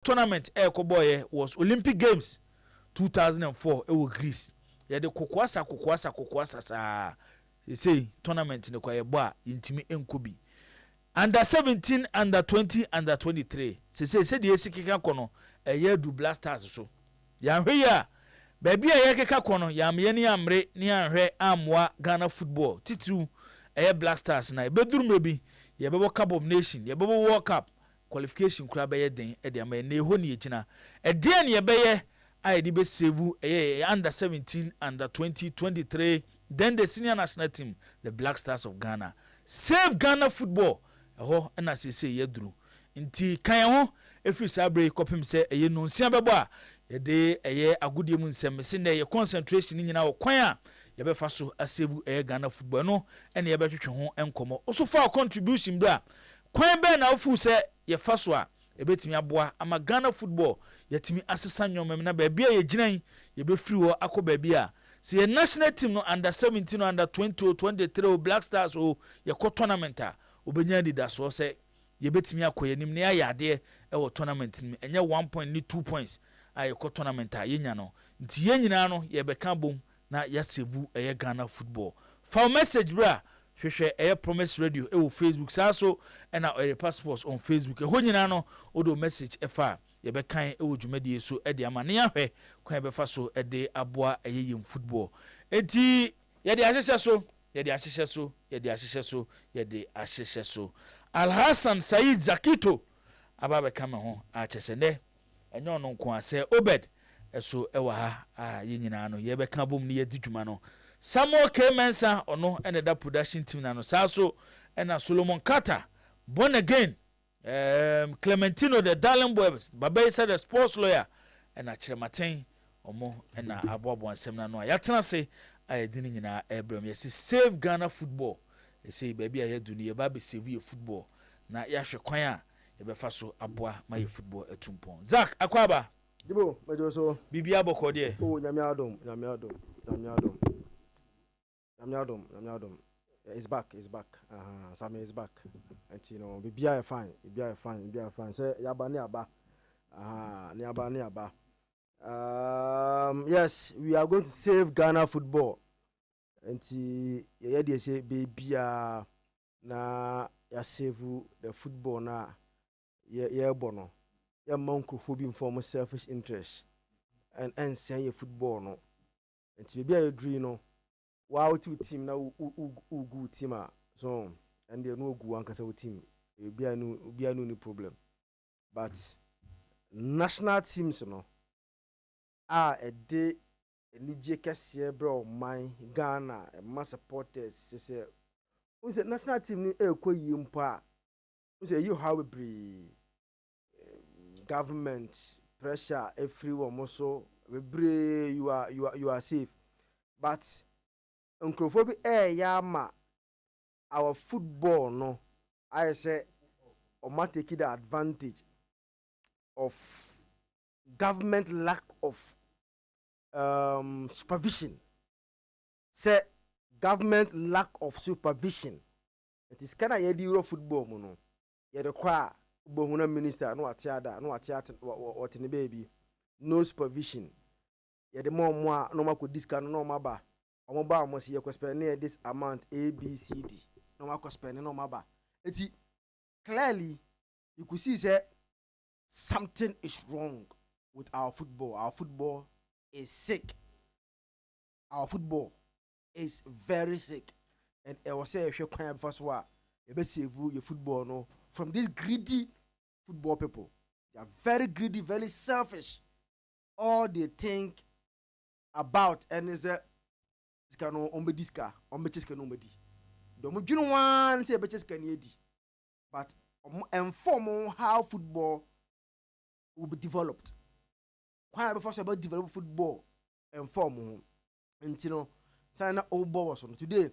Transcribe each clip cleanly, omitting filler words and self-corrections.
tournament boy was Olympic Games 2004 Greece. Yeah, the kokwasa sa say tournament ne kwa bo a intimi enkobi. Under 17, under 20, under 23. Say the esikika kono Eugene Blasters so. Ya hwe ya baby a yekeka kono ya me ni amre ni anhwe amwa Ghana football. Titu Black Stars na bedurumre bi ye bebo Cup of Nation, ye bebo World Cup qualification kura be ye den e de ama ne ho ne yegina. E de ne ye be ye a de be save under 17, under 20, 23, then the senior national team, the Black Stars of Ghana. Save Ghana football. Eho na say ye duru. Nti kan ho efri sabre kopim se ye no nsia bebo a ye de agudie mu nsem se na ye concentration nyina wo kwan a ye be fa so asave Ghana football no ene ye be twetwe ho enkomo. Oso fa contribution bra kwan be na ofu se ye fa so a ebetimi aboa ama Ghana football yetimi asesa nyomem na ba bia ye ginan ye be free wo akoba bia se ye national team no under 17 or under 20 or 23 or Black Stars or ye ko tournament a obenya di da so se ye betimi akoye nim ne ayade e wo tournament nim enye 1 point ni 2 points a ye ko tournament a ye nya no nti ye nyina no ye be ka bom na ya sevu Ghana football for message bra hwehwe Promise Radio wo Facebook so na passports on Facebook ho nyina no odo message efa ye be kan wo dwumadi so de amane ahwe kwan be fa so de aboa yem football enti ye de ahyehye so Al Hassan Said Zakito ababe kama ho a chesene enyo no nko ase Obed eso ewa ha ye nyina no ye be kan bom ne ye di dwuma no Samuel K. Mensa ono ene da production team na no saso ena Solomon Carter born again Clementino the Darling Boys Baba said the sports lawyer ena Chirematen omo ena aboabo ansem na no ya tena se ayedini nyina Abraham yes save Ghana football say baby aye duni ye ba be save your football na ya hwe kwan a ye be fa so aboa ma ye football etumpon Zach akwaba Dibo mejo so bibia boko de nyame adom it's back Sammy is back and you know bibia fine say yaba ne aba ne aba yes we are going to save Ghana football and ye dey say bibia na ya save the football na ye bono ya mankrofo bi inform selfish interest and say your football no and bibia you dream no wow to team na ugu team so and they no ugu ankasa team bia no ni problem but national teams no a day enije kese bro man Ghana ma supporters say we say national team ni ekoyi mpa we say you how we government pressure everyone also we you are safe but Uncrophobia yama our football no I say or might take the advantage of government lack of supervision. Say government lack of supervision. It is kind of Euro football mono. You the cry bohuna minister no atiada what in the baby no supervision. You the more no could discount no maba. Omoba must you spend this amount ABCD. No one spend no maba. It's clearly you could see that something is wrong with our football. Our football is sick. Our football is very sick. And I was saying, if you can't first one, you better save your football no from these greedy football people. They are very greedy, very selfish. All they think about and is a Skano ombediska, ombecheska nombedi. Domo juno one say becheska niedi. But inform how football will be developed. Why before about develop football inform until sign up old balls on today.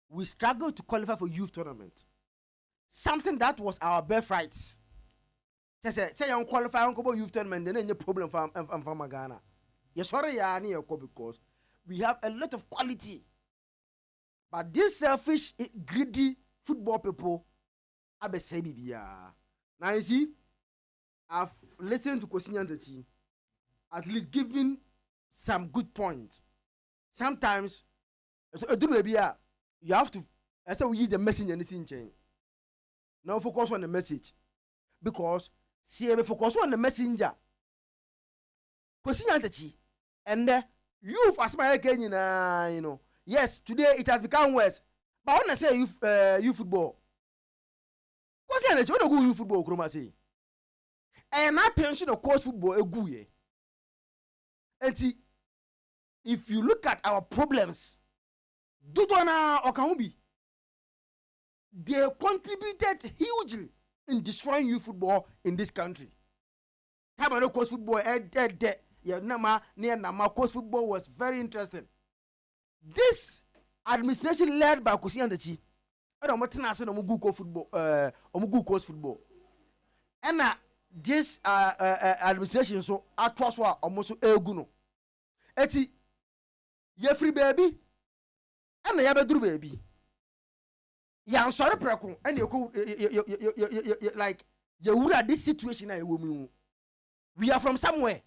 We struggle to qualify for youth tournament. Something that was our birthright. Say you qualify on youth tournament, then any problem from Ghana. Yes, sorry, because we have a lot of quality. But these selfish, greedy football people, I be say bibia. Now you see, I've listened to Kosi Nyantakyi, at least giving some good points. Sometimes, you have to, as we use the message and listen chain. Now focus on the message. Because, see, we focus on the messenger. Kosi Nyantakyi, and youth as my Kenyan, you know. Yes, today it has become worse. But when I say youth football, Kosi Nyantakyi, what do you youth football, Kroma say? And I pension of course football a good. And see, if you look at our problems, Dudona or Kahubi, they contributed hugely in destroying youth football in this country. Time I know coach football, yeah, Nama near Nama coach football was very interesting. This administration led by Kosi Nyantakyi, I don't know what Omugu football, Omugu coach football, and this administration so atwaswa almost eguno. Eti ye free baby, and ya bedru baby. Ya sorry preko, and you like you would at this situation I will. We are from somewhere.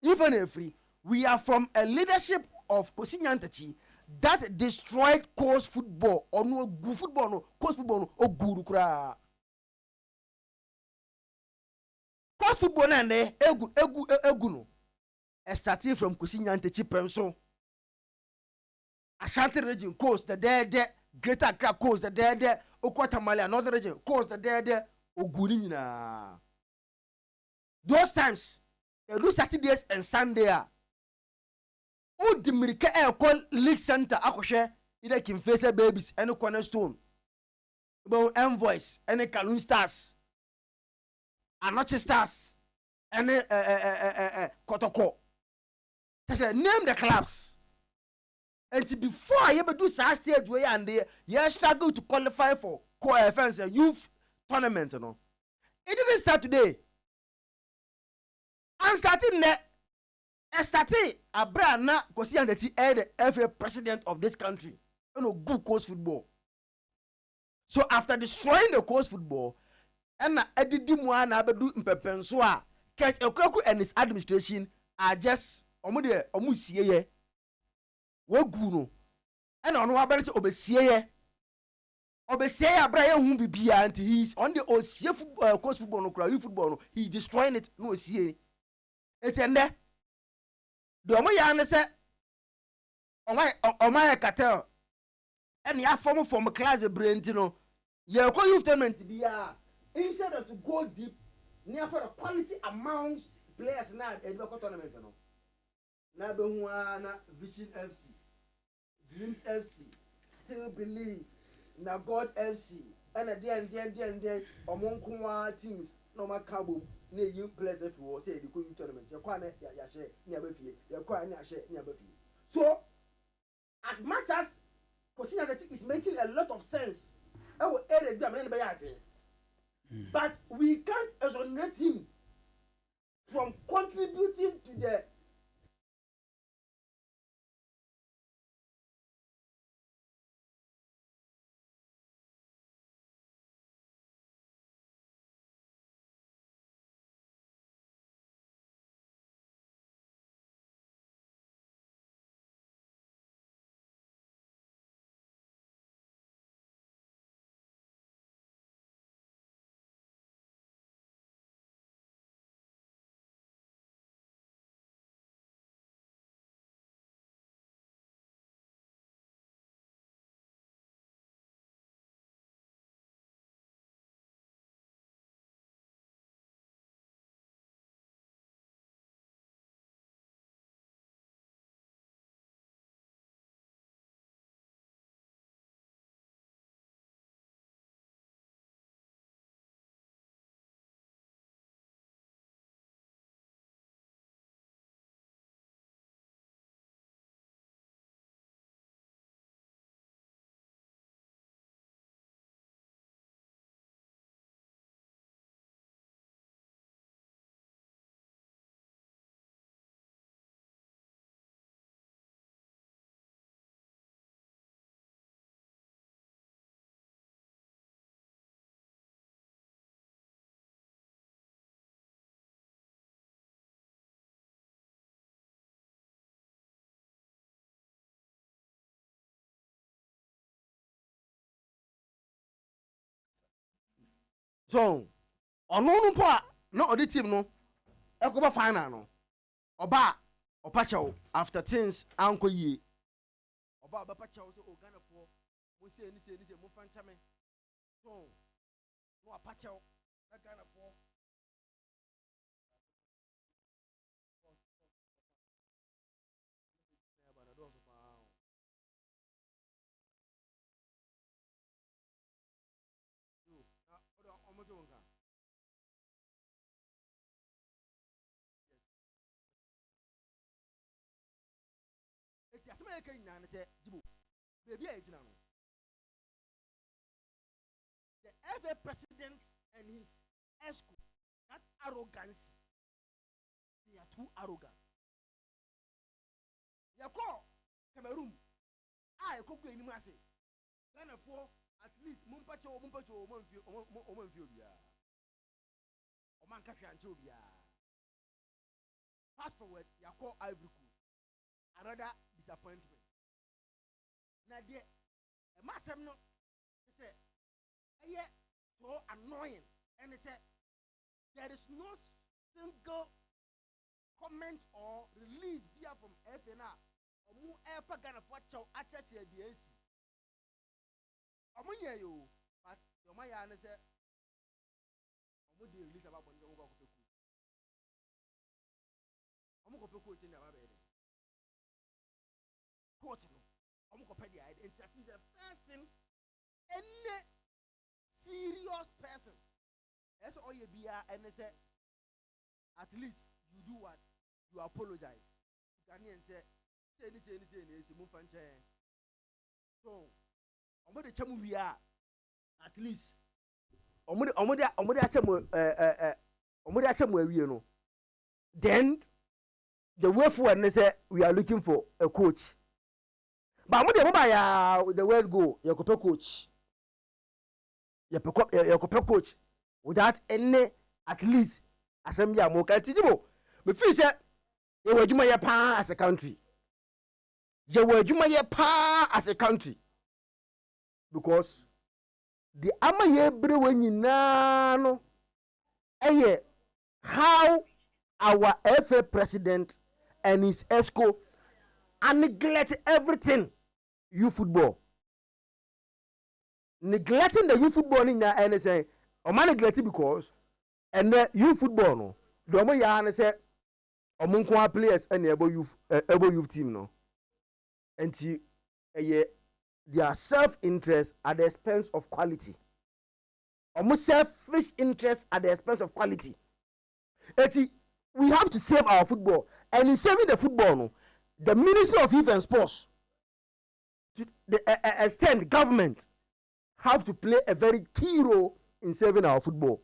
Even if free, we are from a leadership of Kosi Nyantakyi that destroyed coast football or no good football, no coast football, no or guru kra. Coast football na ne egu no. Starting from Kosi Nyantakyi Premso, Ashanti region coast the there Greater Accra coast the there Okwata-Male another region coast the there Oguni nyina. Those times, do Saturdays and Sunday. O Dimirika Air call League Center akoshe either Kimfesa Babies any Cornerstone, about Envoys any Kaloon Stars, Anoche Stars, any Kotoko. Name the clubs. And before I ever do such stage where and there, you struggle to qualify for co-offense youth tournaments, you know. It didn't start today. I'm starting there. I started a brand now Kosi Nyantakyi the FA president of this country. You know, good coast football. So after destroying the coast football, and Edidimu na bedu mpepenswa, Kent Ekoku and his administration are just omusie ye we gu no and ono abere obesie ye abra ye hu bibia anti he is on the osie coast football no kra football no he destroying it no osie it's ende the omo ya ne se omay cartel and ya form class be brain no ye ko youth tournament bia instead of to go deep near for the quality amounts players now e be ko tournament no na be hu na Vision FC, Dreams FC, Still Believe, na God FC, and then omonkunwa teams no ma cabo na you players if you say the youth tournament ya kwa na ya share ni abafie ya kwa na share ni abafie. So as much as Kosi Nyantakyi is making a lot of sense, but we can't exonerate him from contributing to the so ono no po a no odi team no ekoba final no oba opachew after things anko yie oba opachew so Ghana for mo se ni mo fancha me so no opachew na Ghana for eti asema yake nyina ne se jibo baby a ejina no the FA president and his esco that arrogance they are too arrogant yako Cameroon ekogu enimu ase Ghana for at least mumpache o manfi obia o man ka hwanche obia fast forward yako Ivory Coast another disappointment na de e masem no say eye so annoying and say there is no single comment or release via from FNA omu epa Ghana for chow acheche DNC omu ye yo but your man ya ne say omu dey release about bonjo go kopeku omu kopeku che na ba be court no omu kopedi ide and that is the first thing any serious person as all you be and say at least you do what you apologize Ghanaian say move and so omo de chemu wi at least omo de achemu awie no then the way forward ne say we are looking for a coach but omo de mo ba ya the world go you go coach you go coach without any at least assembly am ka tijibo me feel say you adwuma ye pa as a country you adwuma ye pa as a country because the amaye brewe nyina no eye how our FA president and his esco neglect everything you football neglecting the youth football in the and say o man neglect because and the youth football no do mo ya na say o mon ko players and ebo youth team no enti their self-interest at the expense of quality. Almost selfish interest at the expense of quality. We have to save our football. And in saving the football, no, the Ministry of Youth and Sports, to the extent government, have to play a very key role in saving our football.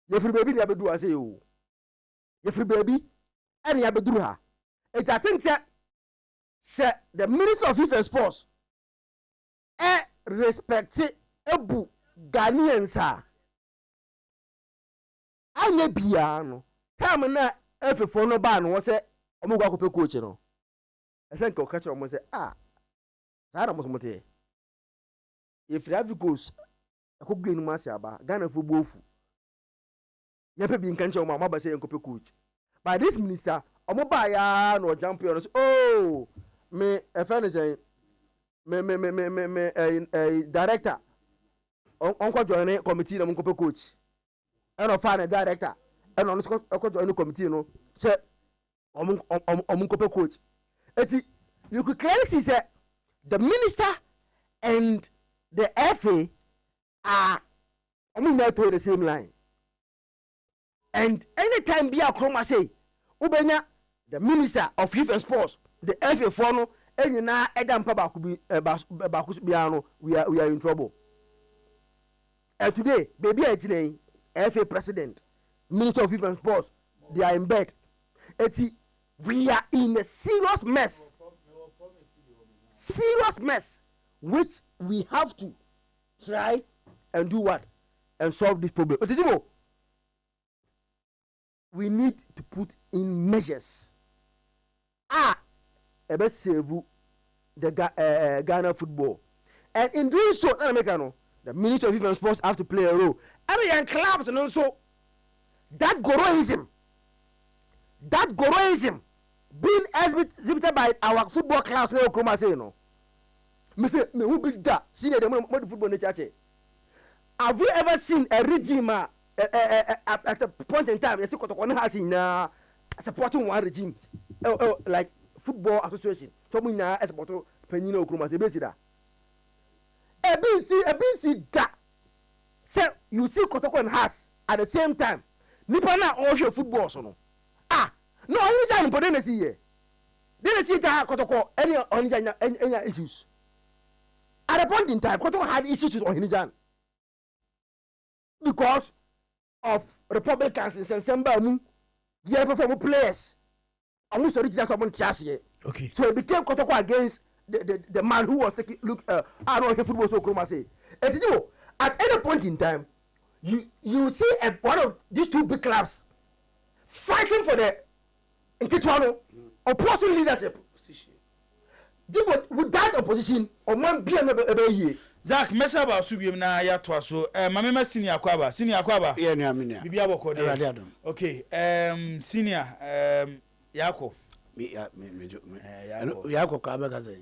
Yefri baby ni abedu ase yo. Yefri baby any abedu ha. I think say the Minister of Youth and Sports respect ebu Ghanaians anye bia no time na efefo no ba no say omo gwa kope coach no ese nke okache omo say zara mo somote if Ivory Coast akogwe nu mase aba Ghana fo bofu ye pe bi nkanche omo amaba say kope coach by this minister omo ba ya no champion so oh me efene say me director onko join committee na monko coach and of fan director and on onko join committee no say omonko coach eti you could clearly see say the minister and the FA are not to the same line, and anytime be a chroma say ubenya the minister of youth and sports the FA for no enyina edam pa baku biano we are in trouble. And today baby ejine FA president minister of youth and sports they are in bed. We are in a serious mess which we have to try and do what and solve this problem. But we need to put in measures about save the Ghana football, and in doing so, The Ministry of Youth and Sports have to play a role. Every young clubs and also that goroism being exhibited by our football clubs. No, come say no. Me say me who be that? See the football nature. Have you ever seen a regime at a point in time? You see, Kotokone has in supporting one regime, like football association. So we now support Spain. No, come say basi da. ABC that. Say you see Kotokone has at the same time. Nipa na all football so no. No, I don't know. But see here. Then see that Kotoko any issues. At a point in time, Kotoko had issues with Ohinijan because of Republicans in December. Yeah, for players. I want to reach that someone here. Okay. So it became Kotoko against the man who was taking I don't know football so Kroma say. At any point in time, you see one of these two big clubs fighting for the Nkituano opposing leadership. With that opposition, or man be a year. Zach, mesa ba subiem na ya to so mama senior kwaba yeah no amina bibia boko de okay senior yako yako ka ba kaze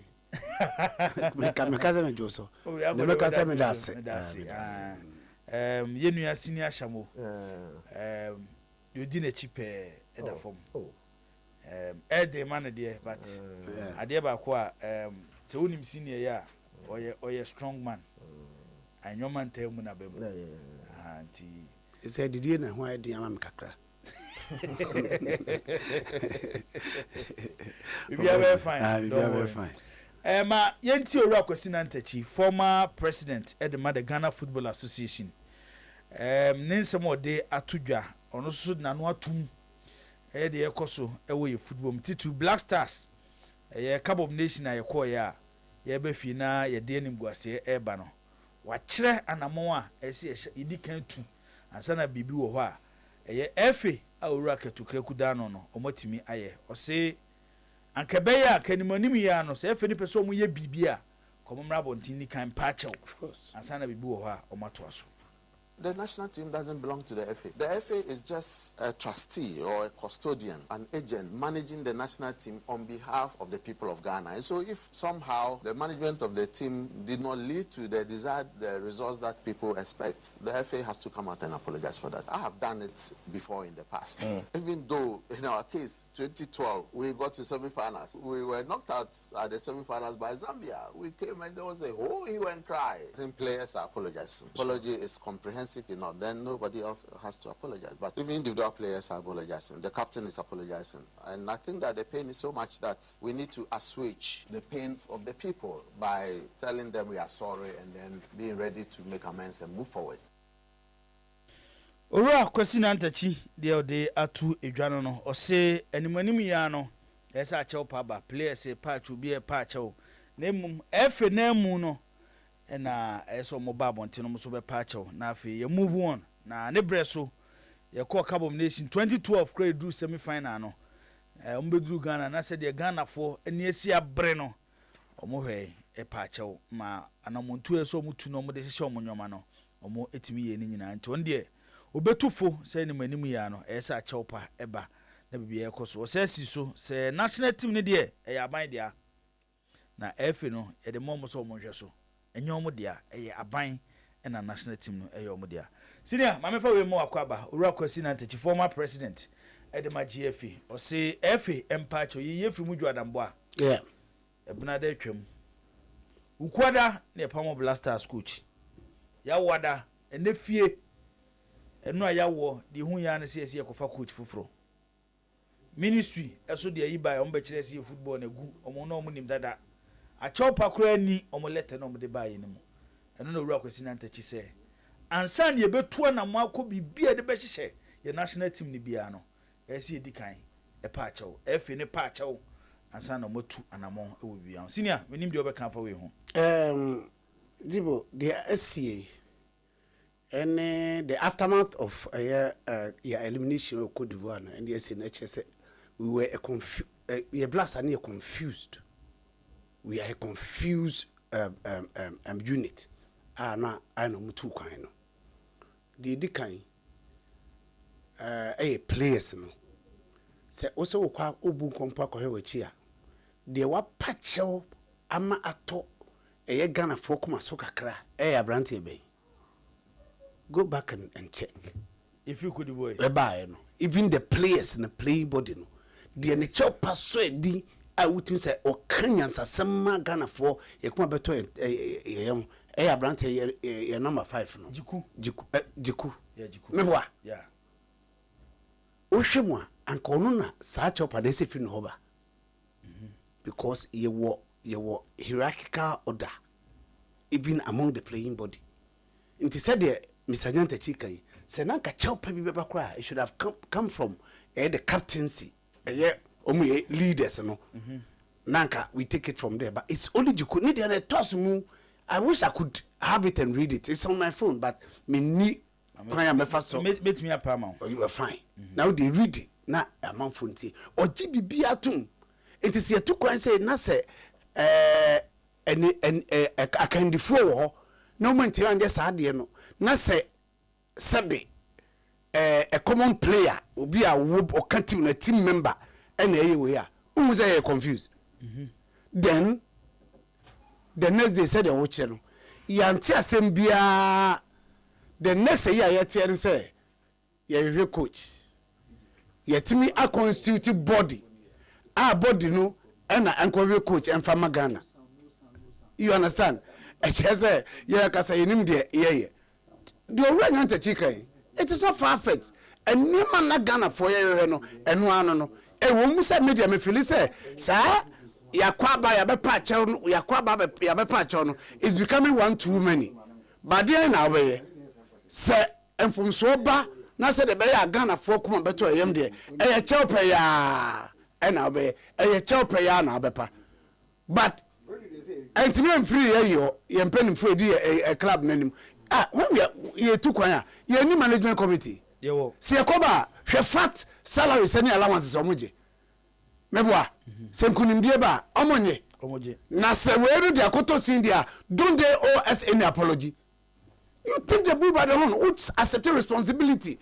me kaze me joso ne me kaze me dase yenu ya senior shamo yodi na chipe eda form ede man de but ade ba ko a se wonim senior ya oye strong man anyo man tell mu na bem anti he said did na ho ade am kakra we be very fine very fine ma yenti owura kwesi na ntachi former president at the Ghana Football Association ninsem ode atudwa ono so na no atum de ekoso ewo ye football mtitu Black Stars ye Cup of Nation aye ko ya ye be fi na ye de nimguase eba no wa kire anamo a ese yedi kan tu ansana bibi wo ho a ye efe a owura ketukre kuda no no omotimi aye o se ankabe ya kanimonim ya no se efe ni peso mu ye bibi a komomra bontin ni kan pachew ansana bibi wo ho a omato aso. The national team doesn't belong to the FA. The FA is just a trustee or a custodian, an agent managing the national team on behalf of the people of Ghana. And so if somehow the management of the team did not lead to the desired results that people expect, the FA has to come out and apologize for that. I have done it before in the past. Even though in our case, 2012, we got to semi-finals. We were knocked out at the semi-finals by Zambia. We came and there was a whole hue and cry. I think players are apologizing. Apology is comprehensive enough, then nobody else has to apologize. But even individual players are apologizing. The captain is apologizing. And I think that the pain is so much that we need to assuage the pain of the people by telling them we are sorry and then being ready to make amends and move forward. Ora kwesi na ntachi de atu edwano no o se animanim ya no esa achew pa ba players patch obi e patch o na mum efe na mu no na eso mo ba bonte no so be patcho na afi ye move on na ne breso ye call Cup of Nation 2012 grade do semi final no ombedru Ghana na se de Ghana fo eni esi abre no omo hwe e patcho ma anamontu eso mutu no mo de hye omo nyoma no omo etimi ye ni nyina nti on de obetufo se ni manim ya no esa achew pa eba na bibia ekoso se si so se national team ne de e ya ban dia na efe no e de mo so omo hwe so enyomo dia eye aban na national team no eye omo dia senior mamefa we mo akwaba owura kwasi na ntachi former president edema GFA o se FA empacho ye firi mu dwadambo a yeah ebuna da twam ukwada na pamo Blasters coach ya wada enefie enu ayawo di hu ya na se ekofa coach fufuro ministry eso de yi bai ombe kire se football na gu omo na omo nim dada a chopa kura ni omolete no mde baye ni mu eno no wura kwesi na ntachi se ansan ye betu na mo akọ bibia de be hyehyɛ ye national team ni bia no esi edikan e pa achew efe ne pa achew ansan na motu anamon e wo bia senior menim de obeka fa we ho Dibo the SCA and the aftermath of your elimination of Cote d'Ivoire and the SNHS we were confused. We are a confused unit. na I no mutu kwan no de di kan players no se o se wo kwa obu kompa ko he wachi a de wa pachew ama ato Ghana for kuma so kakra abrante be go back and check if you could boy no even the players in the playing body no the nature pass so di I would say o kanyansa sema Ghana for ye kuma beto abrante ye number 5 no jiku meboa yeah o hwemu anka ono na sa chopa de se fi no hoba because ye wo hierarchical order even among the playing body inti said the Mr. Nyanta Chikai say nanka chopa bi beba kra it should have come from the captaincy leaders no nanka we take it from there but it's only jiku need an toss mu I wish I could have it and read it. It's on my phone, but me ni kwanya me fa so. Meet me up amount. You are fine. Now they read it. Na amount phone ti. O GBB atum. It is here to kwan say na say akandifo wo. No man ti ande sa de no. Na say sebe a common player obi a wo o kanti na team member and eye we a. Who say confused. Then the next day said the watch no yanti asem bia the next year yet say you coach yetimi a constitute body body no and anko coach and from Ghana you understand I say yeah ka say nim de yeah the already ante chicken it is not far fetched and nima na Ghana for ye no eno ano no e wo mu say media me feel say sa yakwaba yabepa chaw no yakwaba yabepa chaw no is becoming one too many but there na we say enfumso ba na say the be ya Ghana for kuma beto yem de e chaw pe ya e na be e chaw pe ya na bepa but entime free yo yempenim for di a club nanim when we ye tu kwan ye ni management committee ye wo se yakoba hwe fat salary sani allowances omoje meboa senkunimdie ba omonye na se weru de akoto sindia don't they owe us any apology you think the bull by the one would accept responsibility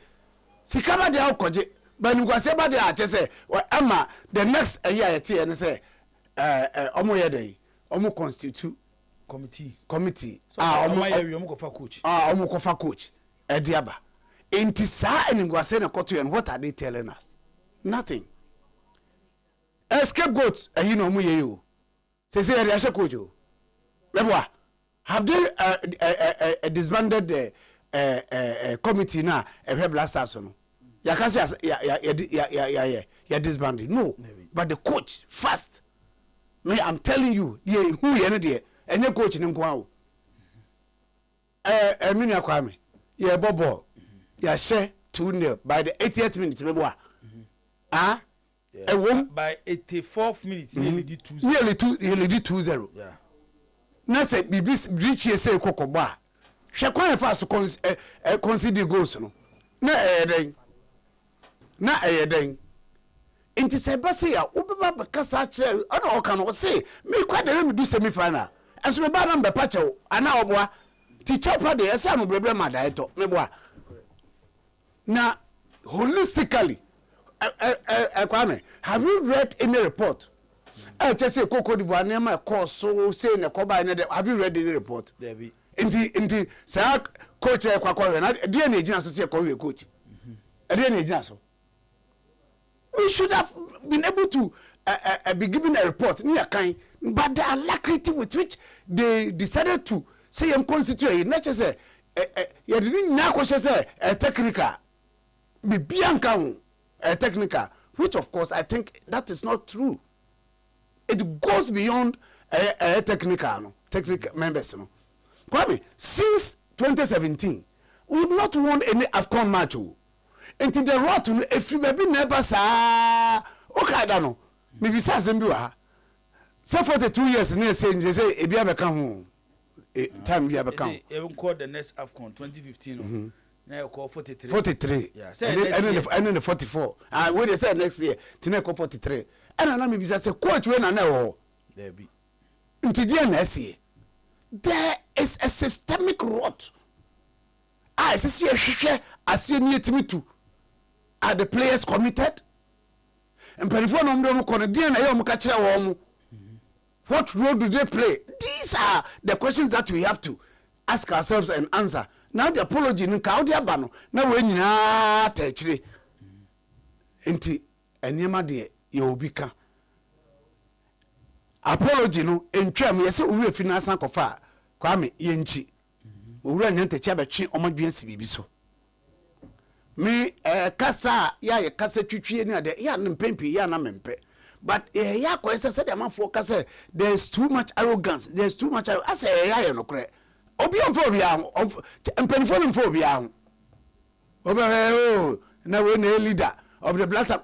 sikaba de akoje but you say ba de ache say ama the next year yet and say omoye dey omo constitute committee omo ye omo kofa coach omo kofa coach ediaba enti sa enimguase na koto and what are they telling us? Nothing. Scapegoat you know you say they coach you have they disbanded the committee now a blasters no ya can say ya disbanded no but the coach first me I'm telling you who you know there and your coach in nko mini akwame ya bobo ya share 2-0 by the 80th minute meboa by 84th minute nearly did 2-0 yeah na say bibi reach say kokoba hwe kwan fa so consider goals no na eyeden inti say ba say ya obeba bekasa kire ana o kan o say me kwade me do semi final enso me ba na be pa chew ana oboa ti chapa de esa no brebre ma director me boa na holistically Kwame, have you read any report? I just say Coco d'Ivoire nema call so say na koba na have you read any report? Debi. Inti say coach kwakwa na dey na ejina so say coach. Dey na ejina so. We should have been able to be given a report near kind, but the alacrity with which they decided to say constitute not just say you didn't na question say technical be bianca technical, which of course I think that is not true. It goes beyond technical members. No. Kwame, since 2017, we've not won any AFCON match. Until the road to if you be never sa okay, I don't know. Maybe sa zembiwa. Say 42 years near saying they say ebia beka ho time we have become. Even called the next AFCON 2015. Now you call 43. 43. Yeah. And then the 44. When they say next year, Tina call 43. And I maybe say coach when I know. There be. Into the next year. there is a systemic rot. I see a share as you need me to. Are the players committed? And Periphone on the Conadian, I am catching a warm. What role do they play? These are the questions that we have to ask ourselves and answer. Now the apology in Kaudia Bano. Now when you are actually into a Niema Yobika. Apology no in term, yes, we have finance kofa. Kwame Yenchi. We run into Chabachi or my BNC so. Me kasa ya kasa twitwie ni ade ya mpempi ya na mempe. But ya kwese said the man focus there's too much arrogance, there's too much I say ya no kre obi on for bia mpanifo for bia obi na we na leader of the blaster.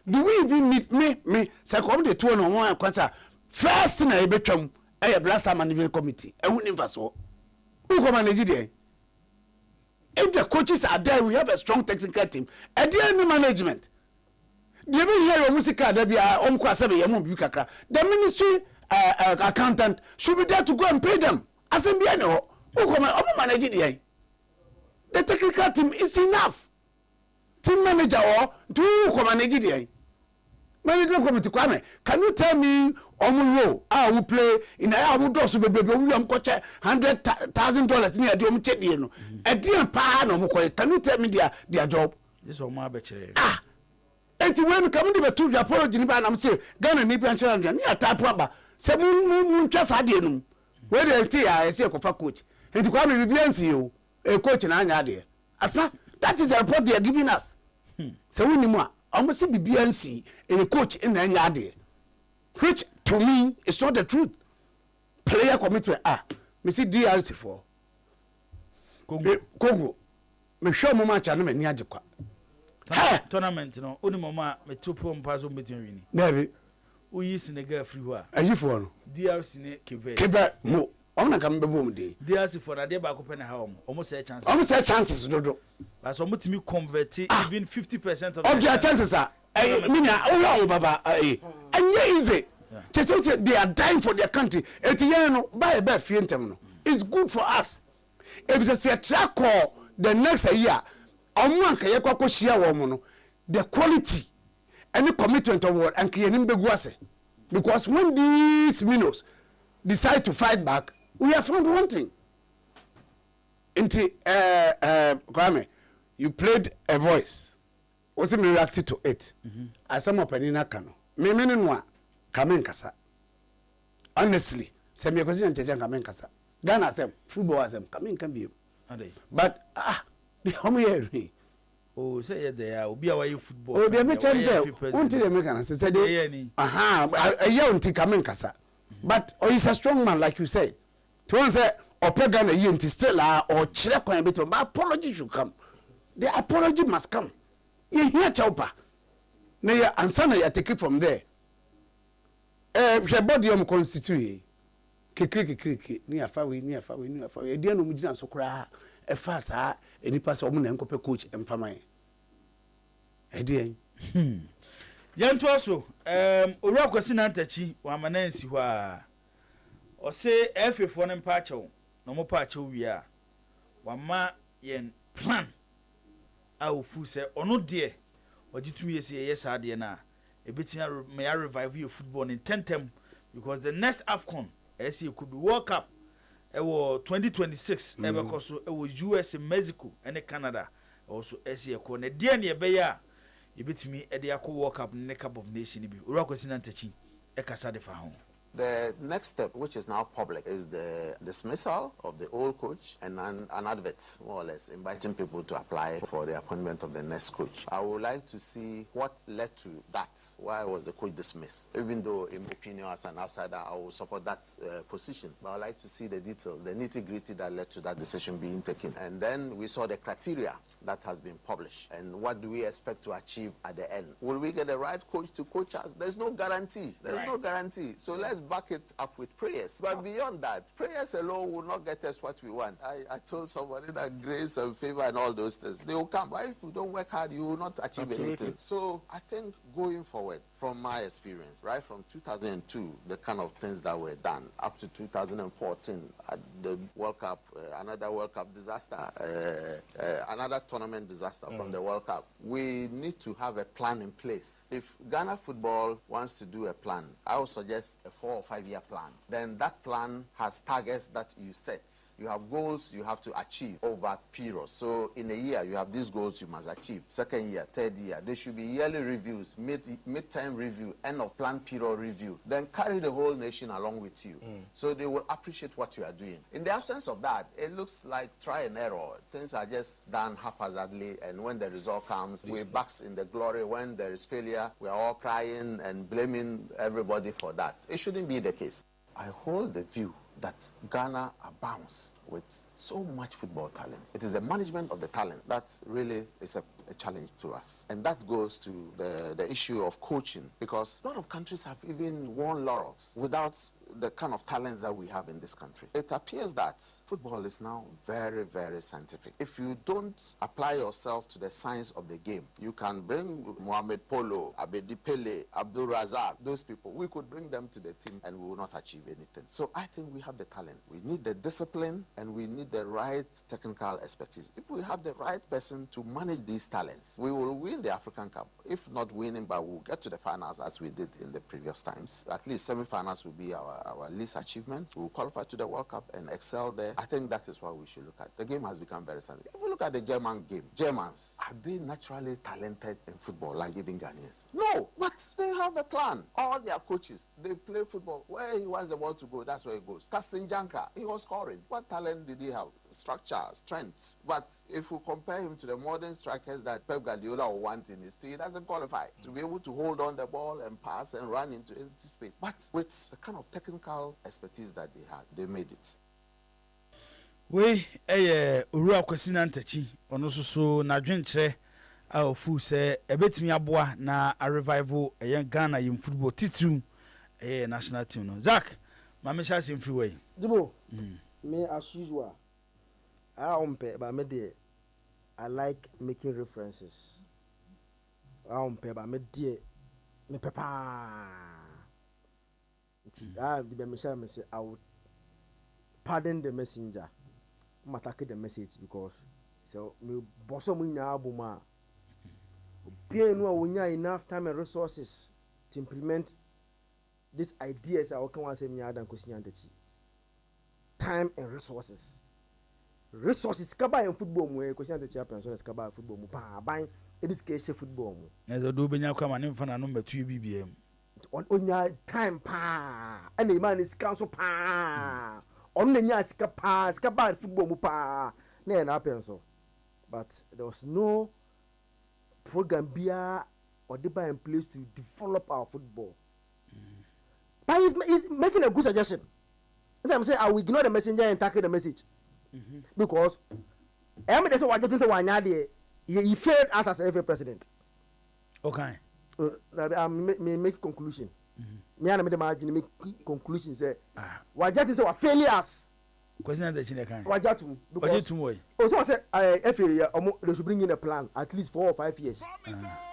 Do we even need me say come the two no one kwasa first na e betwam e blaster management committee e hu nimfa so who come manage there. If the coaches are there, we have a strong technical team. And the management. The ministry accountant should be there to go and pay them. As in the manage it. The technical team is enough. Team manager or to manage it. Management committee Kwame, can you tell me role I will play in a would be $100,000 near the check no. A dear pa no can you tell me their job? This is my betray. And when you come to the two apology and I'm saying Ghana Nipan Challenge near tap rubber. Some moon just had you. Where they I see a coach. And to come and you a coach in Anya. Asa, that is the report they are giving us. So we need more. Almost be BNC a coach in Anya, which to me is not the truth. Player commitment. Me see DRC for Congo. Me show mo match anu me ni agekwa. Tournament no oni mama me 2 pom pass between win. Maybe. Uyi Senegal free ho a. Ayi for no. DRC ne Keve. Keve mo. Omna kam be bom dey. DRC for na dey ba ko pe na ha omo. Omo say chances. Omo say chances dodo. But so mutimi convert even 50% of their chances are baba easy. They are dying for their country. It's good for us. If it's a track call the next year, the quality and the commitment of what and because when these minnows decide to fight back, we have found one thing. Kwame, you played a voice. Was me reacted to it. As some openina kano. Me menenwa kamen kasa. Honestly, say me question chejan kamen kasa. Ghana say football asem kamen can be. But the home here. Oh, say there obi awaye football. Oh, they me tell say until they make an say they a year until kamen kasa. But he's a strong man like you said. To one say Ghana yenti still or chire kwan bit but apology should come. The apology must come. You hear chaupa. Na ya answer na ya take it from there. Hwe body am constitute. Kekrekekeke ni afa we. E dia no mugina so kra e fa sa enipa se omo na enkope coach emfaman. E dia. Yanto aso owura kwasi na ntachi wa manansi ho a. O se FF ne mpa achew. No mo pa achew wi a. Wa ma yen plan. Fu say ono de ogitumi yesi yesa de na ebetia may revive your football in 10 because the next AFCON it could be World Cup 2026 ebekoso US Mexico and Canada also ko na de na ebe ya ebetumi e de akọ World Cup ne Cup of Nations bi urakwesi na ntachi e kasa de fa ho. The next step, which is now public, is the dismissal of the old coach and an advert, more or less, inviting people to apply for the appointment of the next coach. I would like to see what led to that. Why was the coach dismissed? Even though, in my opinion, as an outsider, I will support that position. But I would like to see the details, the nitty-gritty that led to that decision being taken. And then we saw the criteria that has been published. And what do we expect to achieve at the end? Will we get the right coach to coach us? There's no guarantee. There's no guarantee. So let's back it up with prayers. But beyond that, prayers alone will not get us what we want. I told somebody that grace and favor and all those things, they will come. But if you don't work hard, you will not achieve anything. So I think going forward, from my experience, right from 2002, the kind of things that were done up to 2014, the World Cup, another World Cup disaster, another tournament disaster from the World Cup. We need to have a plan in place. If Ghana football wants to do a plan, I would suggest a 4 or 5 year plan. Then that plan has targets that you set. You have goals you have to achieve over periods. So in a year, you have these goals you must achieve. Second year, third year, there should be yearly reviews, mid-term review, end of plan period review. Then carry the whole nation along with you. So they will appreciate what you are doing. In the absence of that, it looks like try and error. Things are just done haphazardly, and when the result comes, we bask in the glory. When there is failure, we are all crying and blaming everybody for that. It shouldn't be the case. I hold the view that Ghana abounds with so much football talent. It is the management of the talent that really is a challenge to us. And that goes to the issue of coaching, because a lot of countries have even won laurels without the kind of talents that we have in this country. It appears that football is now very, very scientific. If you don't apply yourself to the science of the game, you can bring Mohamed Polo, Abedi Pele, Abdul Razak, those people. We could bring them to the team and we will not achieve anything. So I think we have the talent. We need the discipline and we need the right technical expertise. If we have the right person to manage these talents, we will win the African Cup. If not winning, but we'll get to the finals as we did in the previous times. At least semi-finals will be our least achievement. We'll qualify to the World Cup and excel there. I think that is what we should look at. The game has become very scientific. If we look at the German game, Germans, are they naturally talented in football like even Ghanaians? No, but they have a plan. All their coaches, they play football. Where he wants the ball to go, that's where he goes. Carsten Janka, he was scoring. What talent did he have? Structure, strength. But if we compare him to the modern strikers that Pep Guardiola will want in his team, he doesn't qualify to be able to hold on the ball and pass and run into empty space. But with the kind of technical expertise that they had, they made it. We Urua Kwesina Ntachi, ono so na dwenkyerɛ a ofu sɛ ebetimi aboa na a revival Ghana in football titrum national team no. Zach, mama sha sim free way. Dibo. Me as usual. But I like making references. But me papa. I would pardon the messenger. Matake the message because so me bosso me na abuma. We have enough time and resources to implement these ideas. I can say me adan kwesina ntachi. Time and resources. Resources kaba in football mu kwesina ntachi apen so kaba football mu pa ban education football mu. Na do benya kwa ma ne mfa na no matu bibiem. Onya time pa and the man is council pa. On the nya sika pa sika ba football mu pa na na apen so. But there was no program bia or deba in place to develop our football. But he's making a good suggestion. I'm saying I will ignore the messenger and tackle the message. Because I say what you say one he failed us as a president. Okay. I make conclusion. Me and me make conclusion say what you say what failures. Question that you can. What you because also say they should bring in a plan at least 4 or 5 years.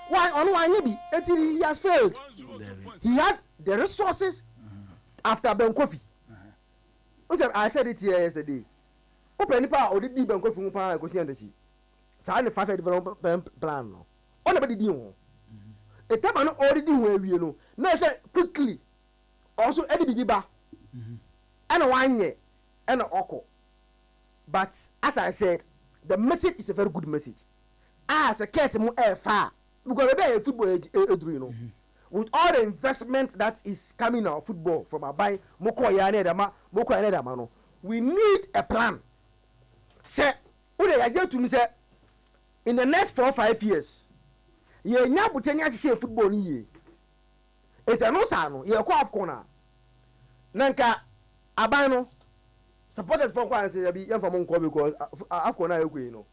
Why on why maybe he has failed. He had the resources after Ben Kofi. I said it here yesterday. Open power already Ben Kofi pa question the say the 5-year development plan no. On nobody di ho. E time no already ho awie no. Na say quickly also Eddie Bibiba. And 1 year and oko. But as I said, the message is a very good message. As a cat mo far because we football you know. With all the investment that is coming out of football from Abai, we need a plan. Say, in the next 4 or 5 years, you now put any football in it's a no sano, you're off corner. Nanka Abano supporters for one say be young from Monko because Afcona, you know.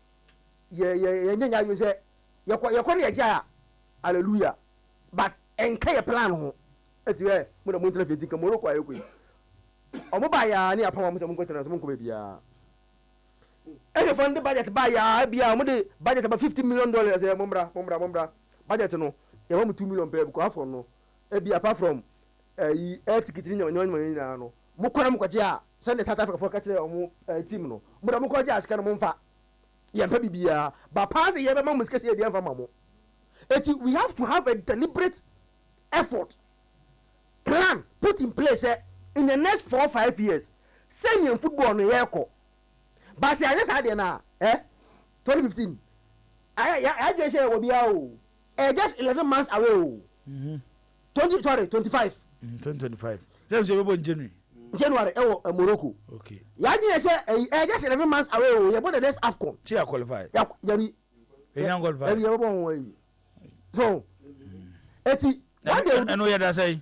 You say, you're quite a hallelujah. But entire plan ho etie mo da mo ntena fiti kamoro kwa ekwe omo ba ya ni apam mo se mo kwetena so mo ko bia e fund budget ba ya bia mo de budget about $50 million say mombra budget no you want 2 million pay because for no be apart from air ticket ni nyonyo na no mo kora mo kwaje a send South Africa for catch mo team no mo da mo kwaje aska no mo mfa ye mpa bibia ba pass ye be ma mo skese ye dia mfa ma mo eti we have to have a deliberate effort plan put in place in the next 4 or 5 years send your football no ye ko ba se anya sa de na 2015 I just say will be just 11 months away 25 2025 so we go in January Morocco okay ya just say just 11 months away you the next AFCON ti qualify ya bi qualify ya bon way so eti one day and we that say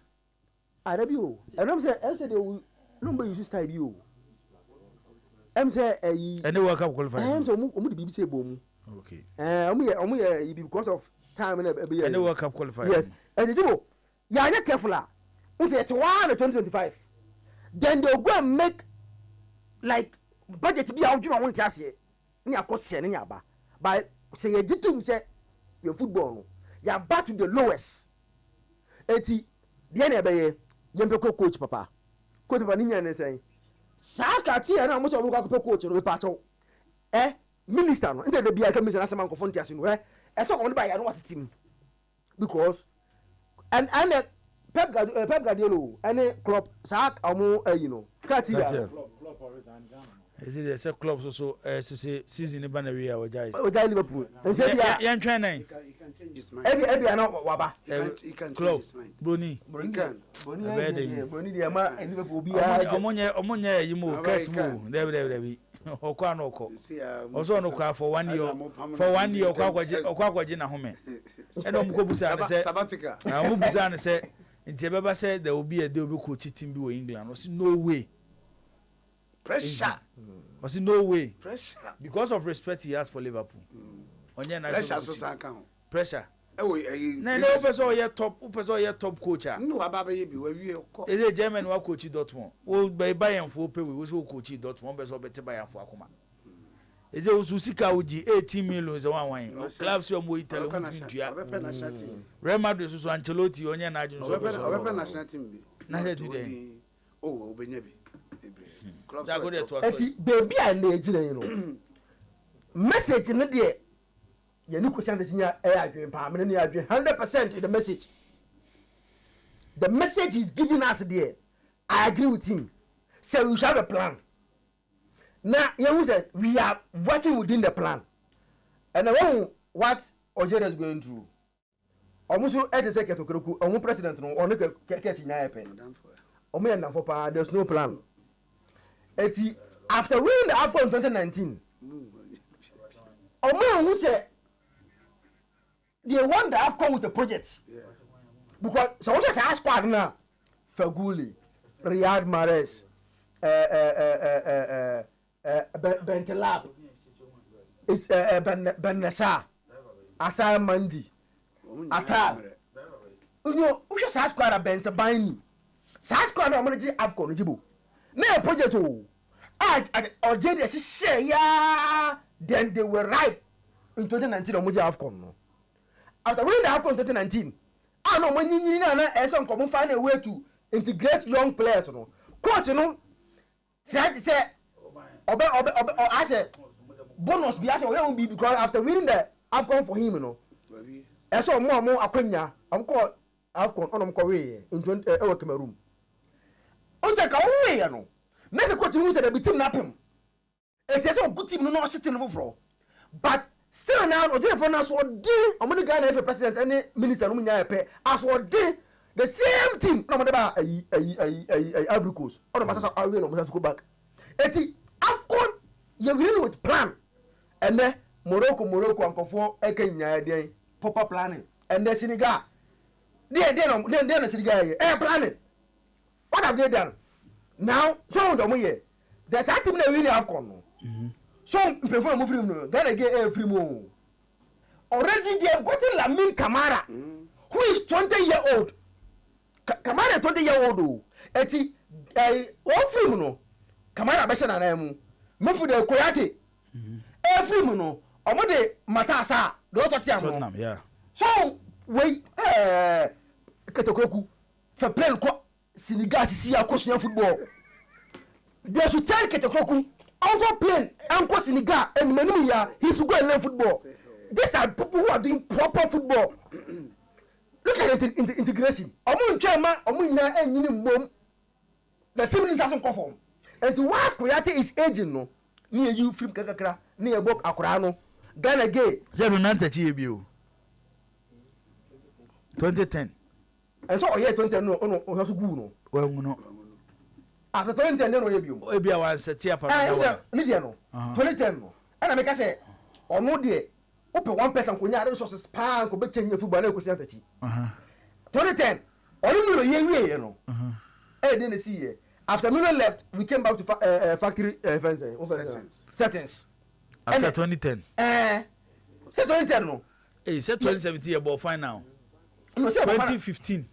arabi o and am say they will number use style bi o am say and the World Cup qualify am say omu de bibi say bomu okay omu ye because of time na be and the World Cup qualify yes and you ya get careful we say to 2025 then they go and make like budget be out you want to say ni akose ni aba but say you ditum say your football no ya back to the lowest eti de na be ye yempe coach papa ni nya ne say saka ti na mo so mo ko coach no pa cho minister no inde de bia ka minister na sama nkofo ntiase no so on ba ya no what team because and Pep Guardiola any club sak amu you know criteria is it a club so season ba na we a ojai Liverpool and say bia yan twen nan you can change his mind ebia na waba you can club change his mind Boni Boni de ma Liverpool bia omonye yimo cat mu de okwa no okọ ozo no kwa for 1 year okwa akwaje na home e no mko busa ne se sabatica mo busa ne se nti beba say there will be a day obi coach team bi wo England was no way pressure was no way pressure because of respect he has for Liverpool onye na pressure so sanka ho pressure na no person ye top coach a no ababa ye bi wa wie ko is a German wa coach Dortmund wo by Bayern for pay we so coach Dortmund be so beti Bayern for akoma is a Usika uji 18 million ze wan clubs yo mo Italy mo timdua Real Madrid so Ancelotti onye na ajun so obepe national team bi national team obenya bi club da go dey to eti baby a na ejire yin no message ne de ye ni question this nya adwen pa me ne adwen 100% the message he's giving us there I agree with him say we should have a plan now you said we are working within the plan and now what Algeria is going through almost every second to kroku omu president no on get nya epe omu ya na for pa there's no plan eti after winning the AFCON in 2019 omu who said they won the AFCON with the project. Yeah. Because so what just squad now? Feguli, Riyad Mahrez, Bentelab, is Ben Nassar, Asar Mandi, Atal. You know, who just squad a Ben Sabini? Squad I'm going to AFCON Jibu. No project. Algeria say yeah, then they were right in 2019 on AFCON. No. After winning the AFCON 2019, I know when you come find a way to integrate young players. No, coach, you know, try to say, I said, bonus be as well be because after winning the AFCON for him, you know, I saw more Aquina. I'm called AFCON on Korea in Cameroon. On the Korea, you know, never coach who said a bit team him. It's a good team, no sitting over, but. Still now, Ojina for us what do among Ghana for president any minister no nya pay as what do the same thing no matter Ivory Coast all the matters are we no must go back eti AFCON you really with plan and then Morocco ankofo ekenya den proper planning and then Senegal they Senegal planning what have they done now so do we there's a team that really AFCON no so before move from Ghana get free mo already they have gotten Lamine Camara who is 20-year-old Camara 20-year-old o eti free no Camara be na na mu mefu de Koyate free no omo de Matasa do to tiam no yeah so wei Ketokoku for playing Senegal sisi akosua football. They should tell Ketokoku also playing Anko Senegal and Menuya he should go and learn football. These are people who are doing proper football. Look at the integration. Omu Chama, Omu Nya and Mom. The team doesn't conform. And to watch Koyate is aging no. Near you film Kakakra, near Bob Akurano. Ghana gay. 2010. And so yeah 2010 no also good no. Well no. After 2010 no you. Ebi awan set up no. 2010 no. And I make say omo de open one person konya resources pa ko be change football na ko si antachi. 2010 onu no ye wie no. Then see here. After Milo left, we came back to factory settings. After 2010. Say 2010 no. Hey, say 2017 about fine now. No, say 2015.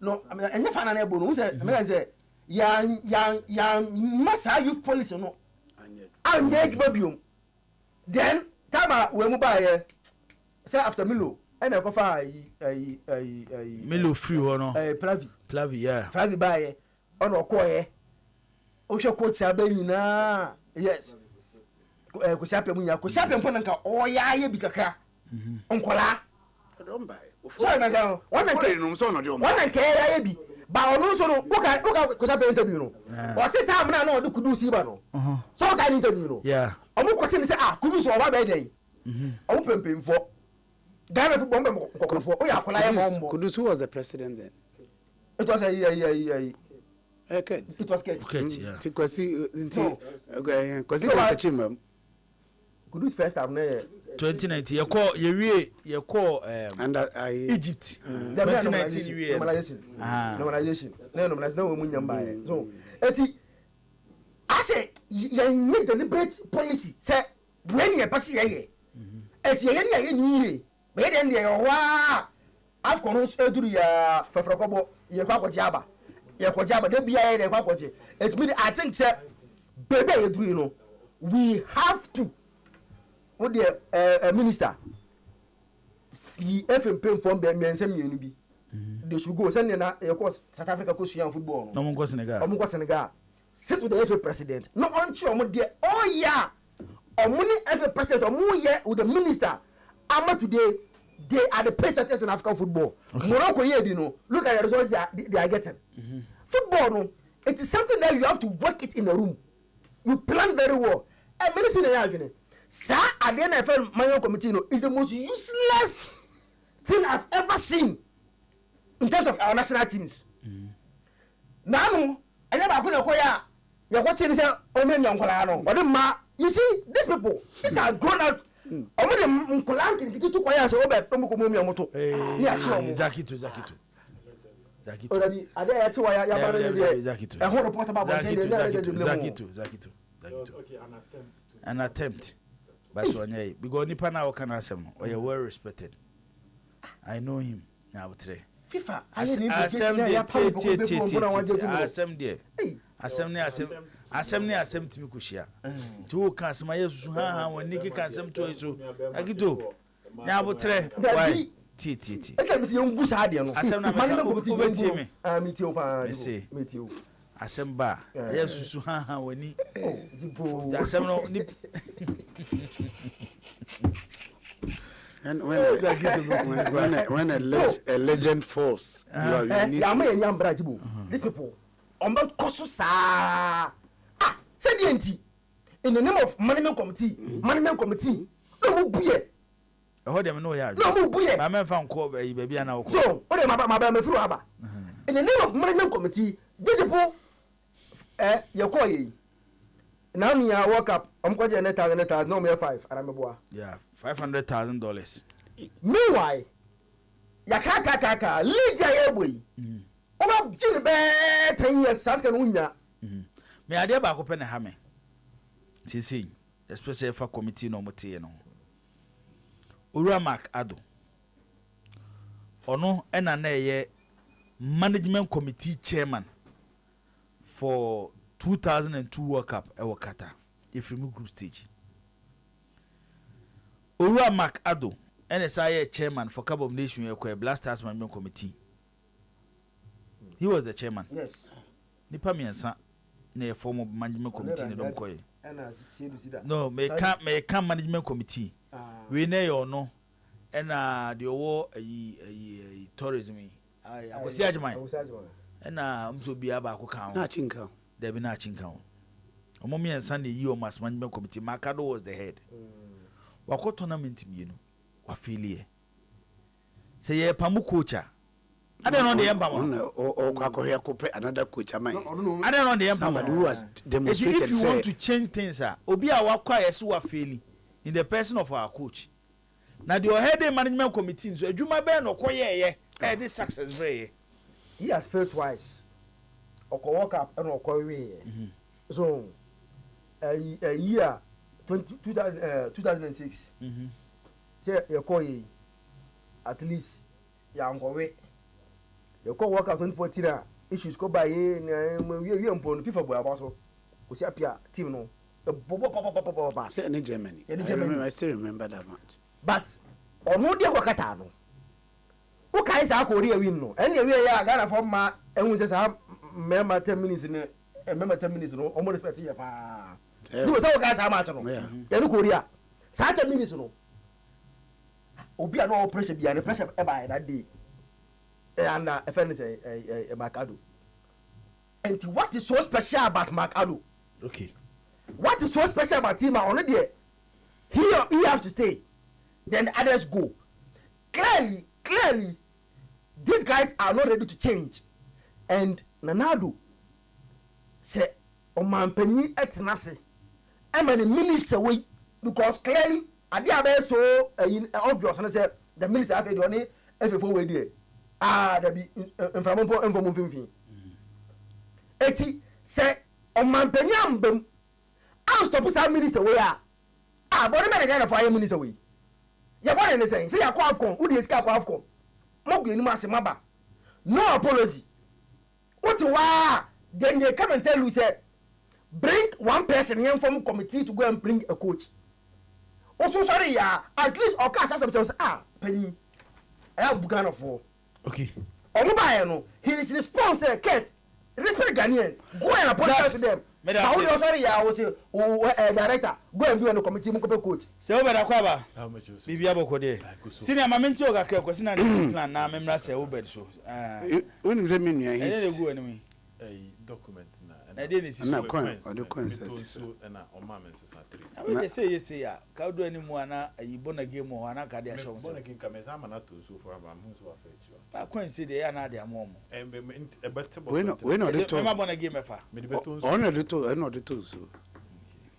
No, I mean, and final able no say, I say, massa youth policy no. And yet, babium. Then, Tama, we move by say after Milo, and I go for Milo free or no? Plavi, yeah. Plavi by on Okoye. Osho coach Sabe na. Yes. Ko sape munya, ko sape mponanka o ya ye bikaka. Onkola. Don't buy. So na ga, one nke ya ye bi. Ba onu so no, uka ko sape interview no. O se time na no do kudu si ba no. So ka ni interview no. Yeah. Omu ko se ni say kudu so ba be dey. Omu pempem fo. Ghana football mbem kokrofo. O ya kola ye mo. Kudus, who was the president then? It was Okay. It was Kate. Okay, yeah. Kwasi Kachimba. Kudus first time na 2019 you call And Egypt. 2019 you normalization. No we munyamba. So eti I say you need deliberate policy. Say when you pass here. Eti ye ni be den dey wa afcon eduru ya fafrakobo ye kwakoje aba. Ye kwaje aba de bia ye kwakoje. It mean I think say baby eduru you know we have to with the minister the FMP from the mense mienu bi they should go send na South Africa ko suyan football no mo go Senegal sit with the FA president no on omo there oh yeah omo ni FA president omo here with the minister ama today they are the presidents in African football. Morocco here you know look at the results they are getting. Football no it is something that you have to work it in a room. You plan very well. And minister na ya sir, at the NFL manual committee is the most useless thing I've ever seen in terms of our national teams. Now, I never could acquire. You're watching this you see, these people, these are grown up. An attempt. But because nipa na can asem or you well respected. I know him now today. FIFA asem timi kushia to kan asem yesu ha won niki kan asem to so akito nya botre why ti e tell me say you busa ade no asem na me ko ti me me ti o pa me ti o asem ba yesu ha woni asem no ni and when a legend falls, you these people about kosusa said the in the name of management committee no buye hold them no ya no buye my man found call baby na so what dem my me through aba in the name of management committee these people you call ye now you work up I'm going to net no me 5 arameboa yeah $500,000 meanwhile ya kaka liga yeboy oba jini be 10 years saska no nya me ade ba ko pene ha me tisi especially for committee no motie no Ura Mark Ado ono ena na ye management committee chairman for 2002 World Cup e Wakata if remove group stage Ura Mark Ado NSI chairman for Cup of Nations Blasters Management Committee. He was the chairman. Yes. Nipa miensa na former management committee ne dom koye. No, me can management committee. We know you no. And the owo tourism. I was Ajman. And so be aba ko kan. Na chinka. There be na chinka. Omo miensa na yi o mas management committee. Makado was the head. Wako tournament bi no. Wa filie. Say ye pamu coacha. I don't know the ember. Or cope another coach. I don't know the ember. Somebody who has demonstrated. If you want to change things, Obi our choir so failing in the person of our coach. Now the head management committee, so Juma Ben or choir, this success very. He has failed twice. Or walk up and or choir. So a year 2006. Say your choir at least young away. You call work out 2014 issues go by we on FIFA boy about so we see appear team no in Germany. I still remember that much. But or no dia wakata no who kai sa ko ria win no any we ya Ghana for ma ehun say sa member 10 minutes no member 10 minutes no almost respect ya pa do say kai sa match no ya no Korea sa 10 minutes no obi a no pressure bia ne pressure e by that day. And a friend is a Macado. And what is so special about Macado? Okay. What is so special about him? Already, he has to stay. Then the others go. Clearly, these guys are not ready to change. And Nanado say, "O man, penny et nasi." I'm a minister away because clearly, I did so obvious. And I said, the minister have done it every 4 way. There be information fin. Eti say on man penyam bem. I'm stop some minister way but the man again for minister way. Ya born in say ya kwa afcon, who dey ska kwa afcon. Mo gbe ni ma se maba. No apology. What wa then they come and tell you say bring one person here from committee to go and bring a coach. Also sorry ya, at least okasa sometimes penny. I have Ghana for. Okay. No, he is responsible. Kate, respect Ghanaians. Go and apologize to them. How do you sorry? I was a director. Go and be on the committee. Mukope coach. Say over the kwaba. Bibi aboko de. Senior mamenti oga ke kwesi na plan na memra say obed so. When say me nua his. Go anyway. Document na. Na dey nisi na coin or the coin says. So na o ma menses na 3. I will say ya. Ka do ani mu ana ayi bona game ho ana ka dey show. Bona game ka me za ma na to so for am so afet you. Ta coin say dey na dey am. We no dey to. Me ma bona game fa. Me dey beton. On no dey to, no dey to so.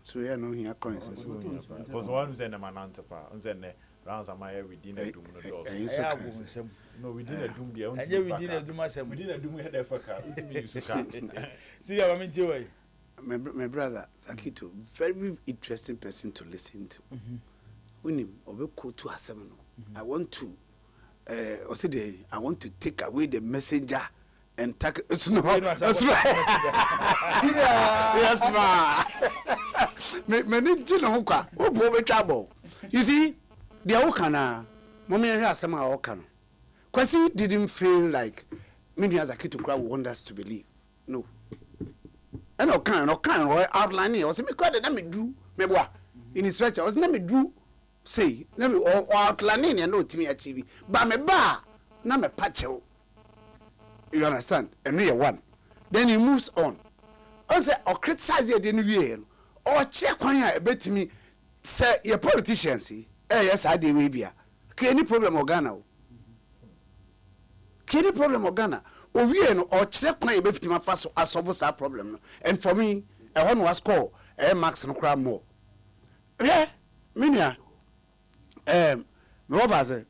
So ya no here coin says. Because one say na manante pa. On say ne rounds am I within a doom no do. No, we didn't doom the own. And we didn't do myself. We didn't do me head for car. See, I mean, to my brother, Zakito, very interesting person to listen to. When him over to a seminar, I want to, I want to take away the messenger and take. That's right. Yes, ma. Many Jinoka, who bought trouble. You see, the Okana, Mommy has some Okana. Kwasi didn't feel like me as a kid to cry want us to believe. No. And no kind or outlining or say me quite let me do me boy in his stretcher was let me do say let me or outlining and no to me achieve but me ba na me patcho. You understand? And we are one. Then he moves on. Also or criticize you the way or check when you bet me say your politicians yes I dey we bia. Any problem or Ghana? Any problem of Ghana? Or we or check my befit my fast as solve that problem. And for me, a one was called Max and crab more. Yeah, Minia. Me offers it.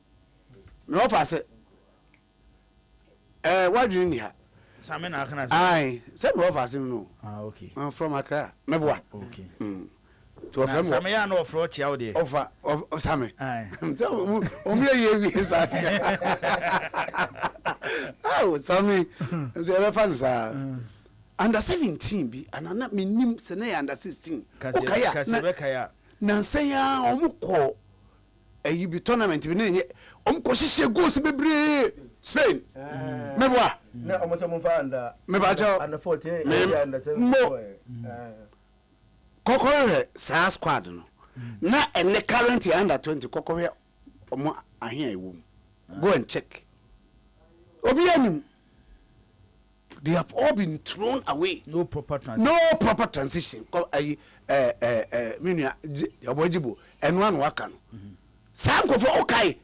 What do you need? Salmon, how can I say? Aye, some offers him no. Okay. From Accra. Meboa. Okay. To a friend, some ya no for child there. Offer of Sammy. Aye. So, only is oh, Sammy, the fans are under 17 be and I'm not meaning Sene under 16. Okay, Nansaya Omuko ayi bi tournament bi ne ko hihye goals bebre Spain meboa na omo se mo fa anda mebajo under 14 under 17 kokore sa squad no na ene current under 20 kokore omo ahia ewu go and check obianim they have all been thrown away. No proper transition. Minya obojibo enwan waka no. Sanko for okay.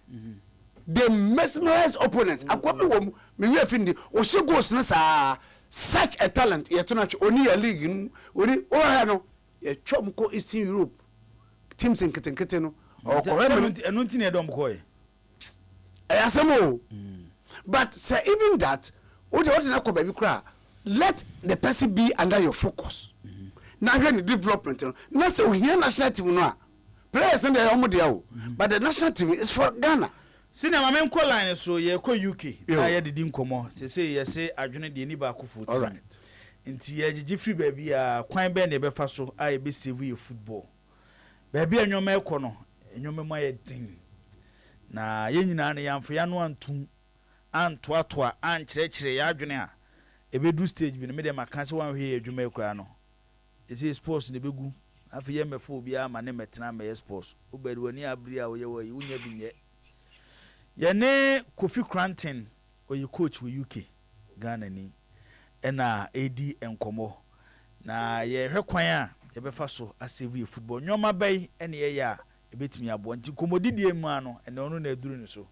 They mesmerize opponents. Akwabi wom me we afindi o she goals na sa such a talent ye to na oni ya league oni o ha no ye twom ko Eastern Europe teams in ketenkete no o ko eno ntine edom ko e. Ayasemo. But say even that what na ko baby kra let the person be under your focus. Now when the development na say we here national team no players in the omo but the national team is for Ghana. Sinema men ko line so ye ko UK na ye didi nkomo say ye say adwene de ni ba ko 14. All right. Nti ye gigi free baby a kwan be na be fa so a ye be save your football. Baby anyoma e ko no anyoma ma ye din. Na ye nyina na yamfo ya no antum antoatoa ankyerɛkyerɛ ya adwene a ebedu stage bi no me dem aka se wan hwe adwuma ekura no ese sports ne begu afi ye mefo obi ama ne metena me sports obedi wani abri a oye wo unya binye ye ne Kofi Cranton oyi coach we UK Ghana ni ena AD enkomo na ye hwe kwan a ye befa so asave football nyoma bai ene ye ya ebetimi abo nti komodidie mu ano ene ono na eduru ni so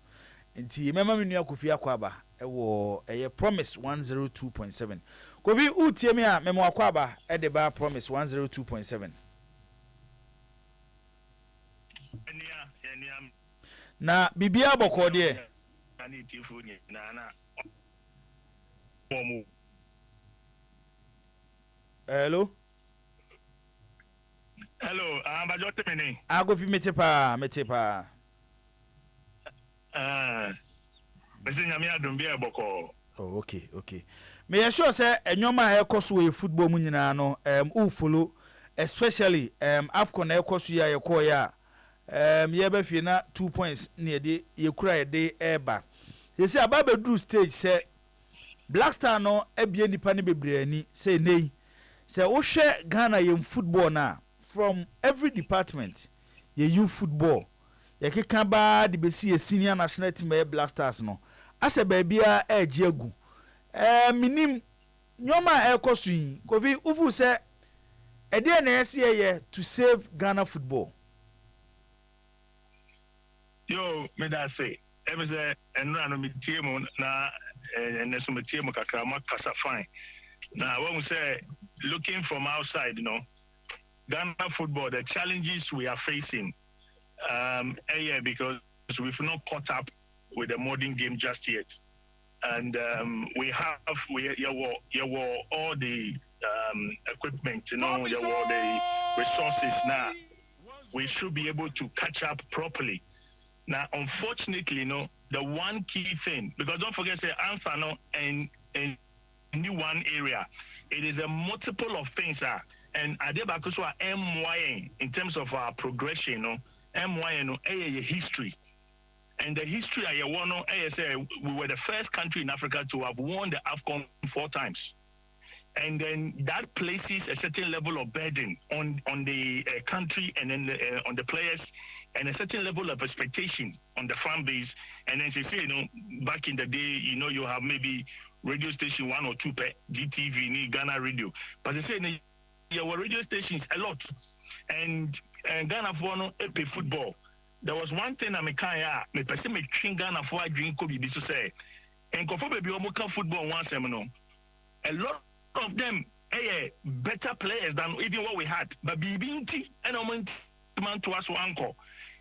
nti mema menu Kofi akwaba ewo eye promise 102.7 Kofi utie me a memo akwaba e de ba promise 102.7 na bibia boko de hello bajote meni Kofi metepa oh okay me sure say enyoma e koso e football mu nyina no u follow especially Afcon e koso ya ye ko ya ye ba fie na 2 points ne de ye kura ye de eba ye say ababa dru stage say Black Star no ebie nipa ne bebre ani say nei say wo hwe Ghana ye football na from every department ye youth football ye keka ba de besi ye senior national team e Black Stars no ase ba bia e giagu minim nyoma e koso yi Kofi ufu say e de na yesi ye to save Ghana football. Yo, me da say e say enra no me tie mu na eneso me tie mu kakra ma kasa fine na when we say looking from outside, you know, Ghana football, the challenges we are facing because we've not caught up with the modern game just yet. And we have all the equipment, you know, all the resources now. We should be able to catch up properly. Now, unfortunately, you know, the one key thing, because don't forget, say, answer no and new one area, it is a multiple of things, and Adebakuswa MY in terms of our progression, you know, MY, you know, a history. And the history, we were the first country in Africa to have won the AFCON 4 times. And then that places a certain level of burden on the country and then on the players, and a certain level of expectation on the fan base. And then they say, you know, back in the day, you know, you have maybe radio station 1 or 2 per GTV, Ghana radio. But they say, your radio stations a lot. And Ghana for no pay football. There was one thing I me person me train Ghana for a drink could be to say, and Kofo baby omuka football one seminar. A lot of them better players than even what we had. But BBNT and man to us uncle.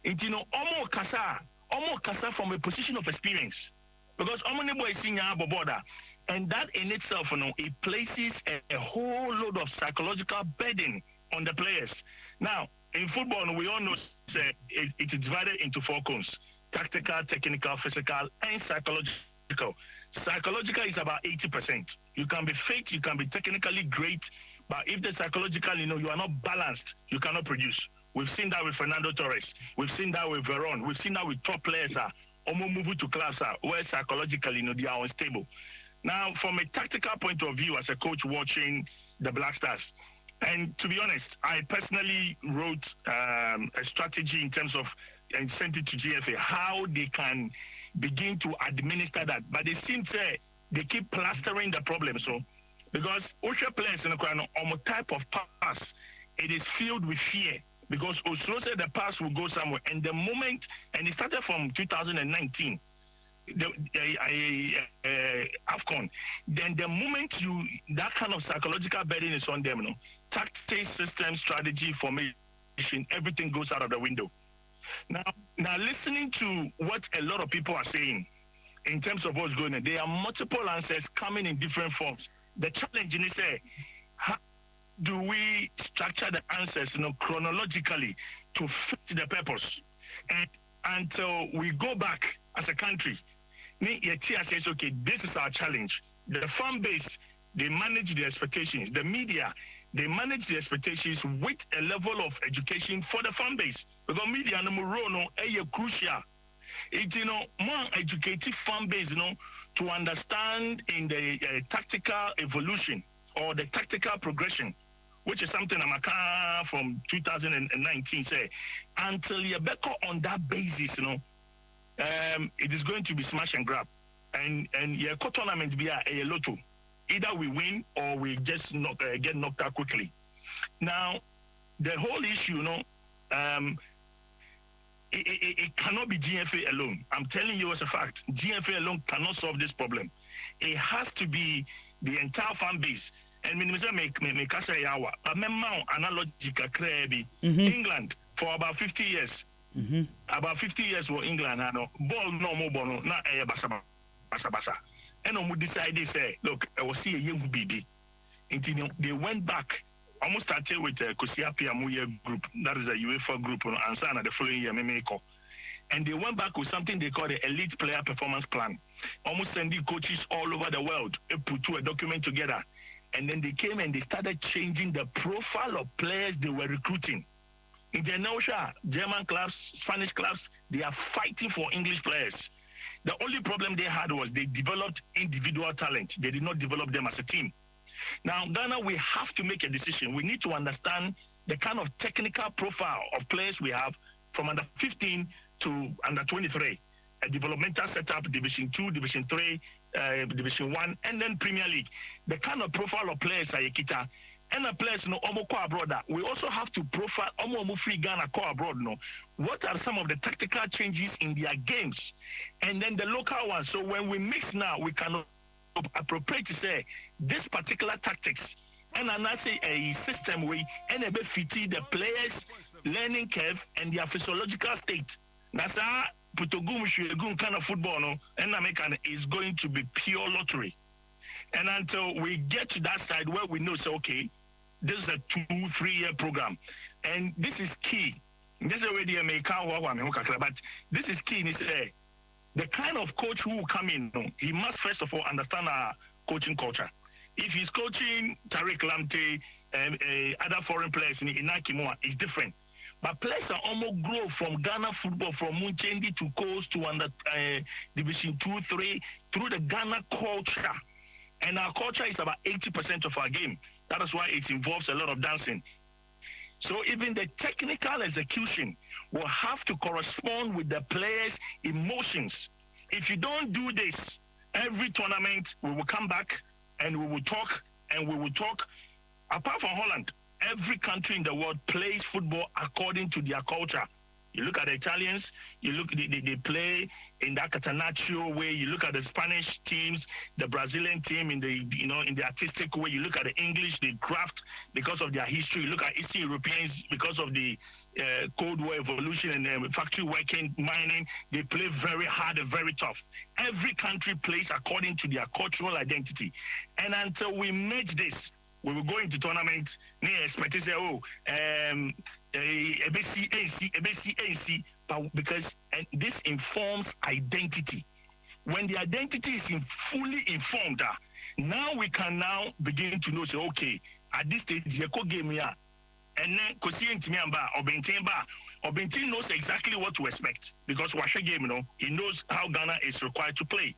And you know, almost kasa from a position of experience. Because Omni boy is senior border. And that in itself, you know, it places a whole load of psychological burden on the players. Now, in football, we all know it is divided into 4 cones: tactical, technical, physical, and psychological. Psychological is about 80%. You can be fit, you can be technically great, but if the psychological, you know, you are not balanced, you cannot produce. We've seen that with Fernando Torres. We've seen that with Veron. We've seen that with top players that almost move to clubs where psychologically, they are unstable. Now, from a tactical point of view, as a coach watching the Black Stars, and to be honest, I personally wrote a strategy in terms of and sent it to GFA how they can begin to administer that. But they seem to they keep plastering the problem. So because Osha players in the type of pass, it is filled with fear. Because Oslo said the pass will go somewhere, and the moment, and it started from 2019. AFCON, then the moment that kind of psychological burden is on them, tactics, system, strategy, formation, everything goes out of the window. Now listening to what a lot of people are saying in terms of what's going on, there are multiple answers coming in different forms. The challenge is how do we structure the answers, chronologically to fit the purpose, and until we go back as a country. Yetia says, okay, this is our challenge. The fan base, they manage the expectations. The media, they manage the expectations with a level of education for the fan base. Because media, crucial. It's, more educated fan base, to understand in the tactical evolution or the tactical progression, which is something I'm from 2019 say, until you're back on that basis, it is going to be smash and grab, and your tournament be a lotto. Either we win or we just get knocked out quickly. Now, the whole issue, it cannot be GFA alone. I'm telling you as a fact, GFA alone cannot solve this problem. It has to be the entire fan base. And make us a yawa. But analogy England for about 50 years. Mm-hmm. About 50 years for England, ball no more bono, not a basa. And we decided, say, look, I will see a young baby. Until they went back, almost started with Kosia Piamuye group, that is a UEFA group, and Ansana the following year, Memeko. And they went back with something they call the Elite Player Performance Plan, almost sending coaches all over the world, put a document together. And then they came and they started changing the profile of players they were recruiting. In Genosha, German clubs, Spanish clubs, they are fighting for English players. The only problem they had was they developed individual talent. They did not develop them as a team. Now, Ghana, we have to make a decision. We need to understand the kind of technical profile of players we have from under 15 to under 23. A developmental setup, Division 2, Division 3, Division 1, and then Premier League. The kind of profile of players are Yekita. And the players, abroad. We also have to profile free Ghana abroad. What are some of the tactical changes in their games, and then the local ones? So when we mix now, we can appropriate to say this particular tactics, and I say a system way and a bit fit the players' learning curve and their physiological state. That's how Putogum kind of football, and American is going to be pure lottery. And until we get to that side where we know, so okay, this is a 2-3 year program, and this is key. This is already a but this is key. The kind of coach who will come in, he must first of all understand our coaching culture. If he's coaching Tariq Lamptey and other foreign players in Inakimoa, it's different. But players are almost grow from Ghana football, from Munchendi to Coast to under Division 2, 3, through the Ghana culture. And our culture is about 80% of our game. That is why it involves a lot of dancing. So even the technical execution will have to correspond with the players' emotions. If you don't do this, every tournament we will come back and we will talk and we will talk. Apart from Holland, every country in the world plays football according to their culture. You look at the Italians, they play in that Catenaccio way. You look at the Spanish teams, the Brazilian team in the artistic way. You look at the English, they craft because of their history. You look at Eastern Europeans because of the Cold War evolution and factory working, mining. They play very hard and very tough. Every country plays according to their cultural identity. And until we merge this, we will go into tournament. Expect to say, ABC, but because this informs identity. When the identity is fully informed, now we can now begin to know. Say, okay, at this stage, the game here, and then Kosi Ntimiamba or Bentin knows exactly what to expect because Washa game, he knows how Ghana is required to play.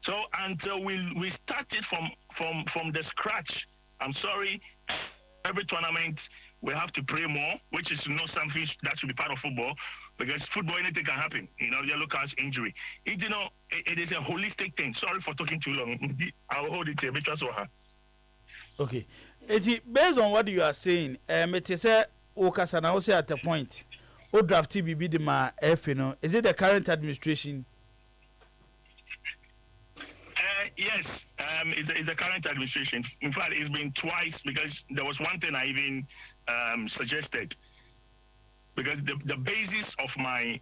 So until we started from the scratch, I'm sorry, every tournament we have to pray more, which is not something that should be part of football, because football, anything can happen. Yellow cards, injury. It is a holistic thing. Sorry for talking too long. I'll hold it a bit as well. Okay. Based on what you are saying, it is Okasana also at the point. O draft BB the ma is it the current administration? Yes, it's the current administration. In fact, it's been twice because there was one thing I even suggested. Because the basis of my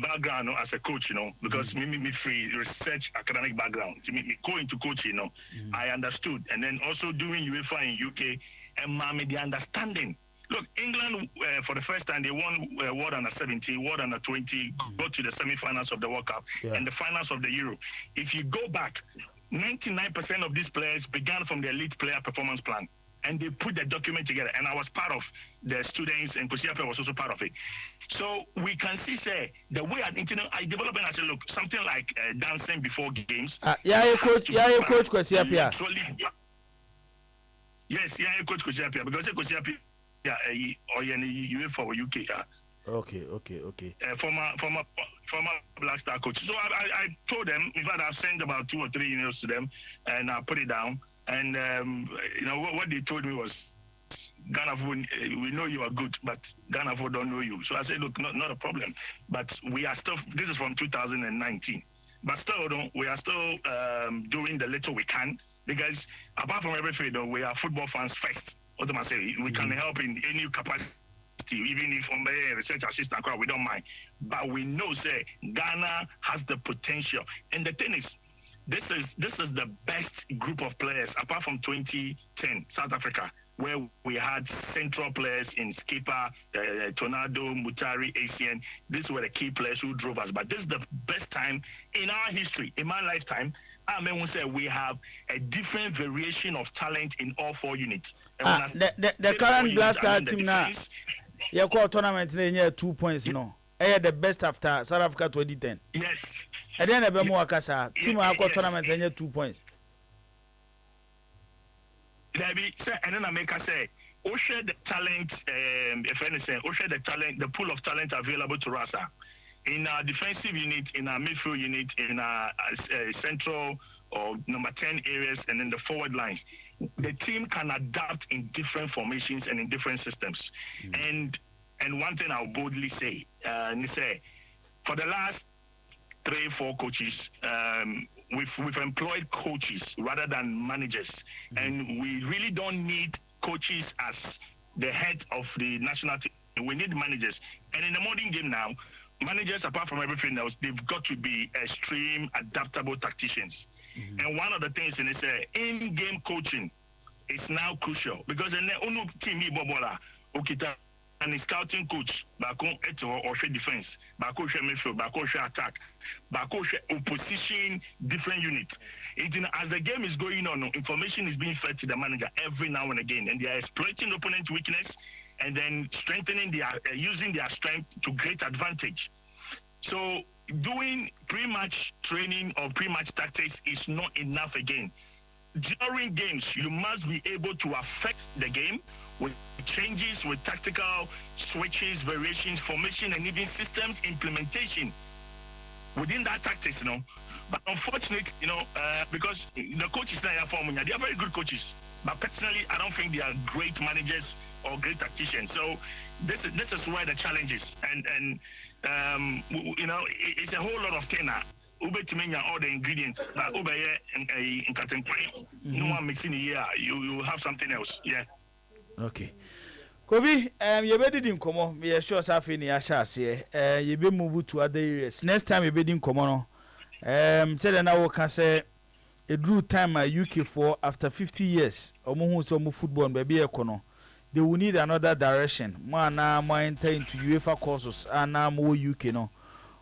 background as a coach, because me free research academic background, to me go into coaching, I understood, and then also doing UEFA in UK, and the understanding. Look, England for the first time they won World Under 17, World Under 20, got to the semi-finals of the World Cup and the finals of the Euro. If you go back, 99% of these players began from the elite player performance plan. And they put the document together, and I was part of the students, and Kosiapia was also part of it. So we can see, say, the way I developed, and I said, look, something like dancing before games. Coach Kosiapia. Yes, coach Kosiapia, because Kosiapia, or UEFA or UK. Okay. Former Black Star coach. So I told them, in fact, I've sent about 2 or 3 emails to them, and I put it down. And what they told me was, Ghana, we know you are good, but Ghana don't know you. So I said, look, not a problem. But we are still. This is from 2019. But still, we are still doing the little we can, because apart from everything, we are football fans first. What am I saying? We can help in any capacity, even if I'm a research assistant, we don't mind. But we know, say, Ghana has the potential. And the thing is, this is the best group of players apart from 2010 South Africa, where we had central players in Skipper, Tornado, Mutari, ACN. These were the key players who drove us. But this is the best time in our history, in my lifetime. I mean, we say we have a different variation of talent in all 4 units. The current Black Star team now, you call tournament in 2 points, the best after South Africa 2010. Yes. And then a bit more Kasa. Team I call tournament in 2 points. And then I make us say, share the talent, if anything, share the talent, the pool of talent available to us. In our defensive unit, in our midfield unit, in our central or number 10 areas, and in the forward lines, the team can adapt in different formations and in different systems. And one thing I'll boldly say, for the last 3-4 coaches, we've employed coaches rather than managers, and we really don't need coaches as the head of the national team. We need managers, and in the modern game now, managers, apart from everything else, they've got to be extreme, adaptable tacticians. And one of the things in-game coaching is now crucial, because in the team, and the scouting coach, Bako or defense, Bako midfield, Bako attack, Bako opposition, different units. As the game is going on, information is being fed to the manager every now and again, and they are exploiting opponent's weakness and then using their strength to great advantage. So doing pre-match training or pre-match tactics is not enough again. During games, you must be able to affect the game with changes, with tactical switches, variations, formation, and even systems implementation within that tactics, But unfortunately, because the coaches now they are very good coaches. But personally, I don't think they are great managers or great tacticians. So this is where the challenge is. And it's a whole lot of things. All the ingredients. No one mixing here. You have something else. Yeah. Okay. Kobi, you better didn't come on. We are sure Safi ni Asha you be move to other areas. Next time you be didn't come on. Said now we can say a drew time at UK for after 50 years. Omo some football baby ekono. They will need another direction. Man now enter into UEFA courses and now more UK no.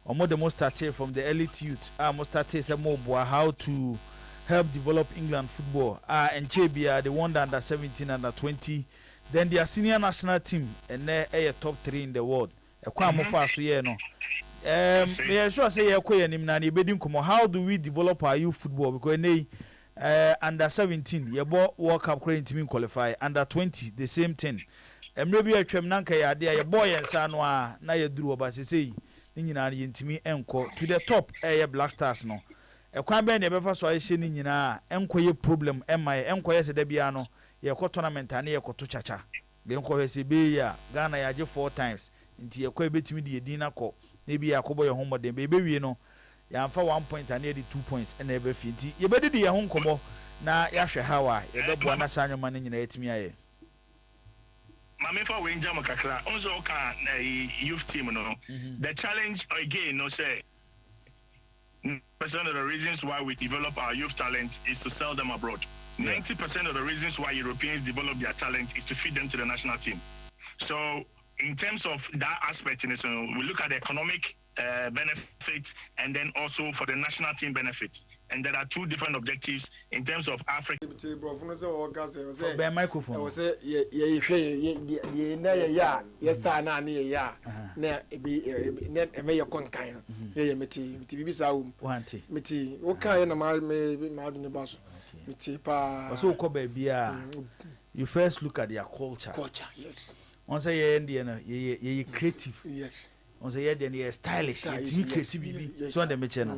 Omo the most started from the elite youth. Most started some more how to help develop England football. And Chebia the one under 17 under 20 then their senior national team and they top 3 in the world ekwa mo fa so ye no me sure say ye koye nim na be din komo how do we develop our youth football because under 17 ye bo World Cup team qualify under 20 the same thing emre bi atwam nanka ya de ye boy ensa no a na ye duru oba sesei ni nyina ye ntimi enko to the top Black Stars no ekwan be ne be fa so ahye ni nyina enko ye problem emma enko ye se da bia no ye ko tournament ane ye ko to chacha be enko ye se be ya Ghana ya je 4 times nti ye ko e betimi de edin na ko na bi yakobo ye homoden be wie no ya mfa 1 point ane de 2 points ene e be fi nti ye be de ye ho nkomo na ya hwe hawa ye be bo na sanyo ma ne nyina yetimi aye Mame for we njama kakra onzo ka youth team no the challenge again no say percent of the reasons why we develop our youth talent is to sell them abroad. 90% of the reasons why Europeans develop their talent is to feed them to the national team. So in terms of that aspect, we look at the economic benefits and then also for the national team benefits. And there are 2 different objectives in terms of Africa. By microphone. Was it you first look at their culture. Yes. Once you're creative. Yes. On say you're stylish, it's creative. So on the channel.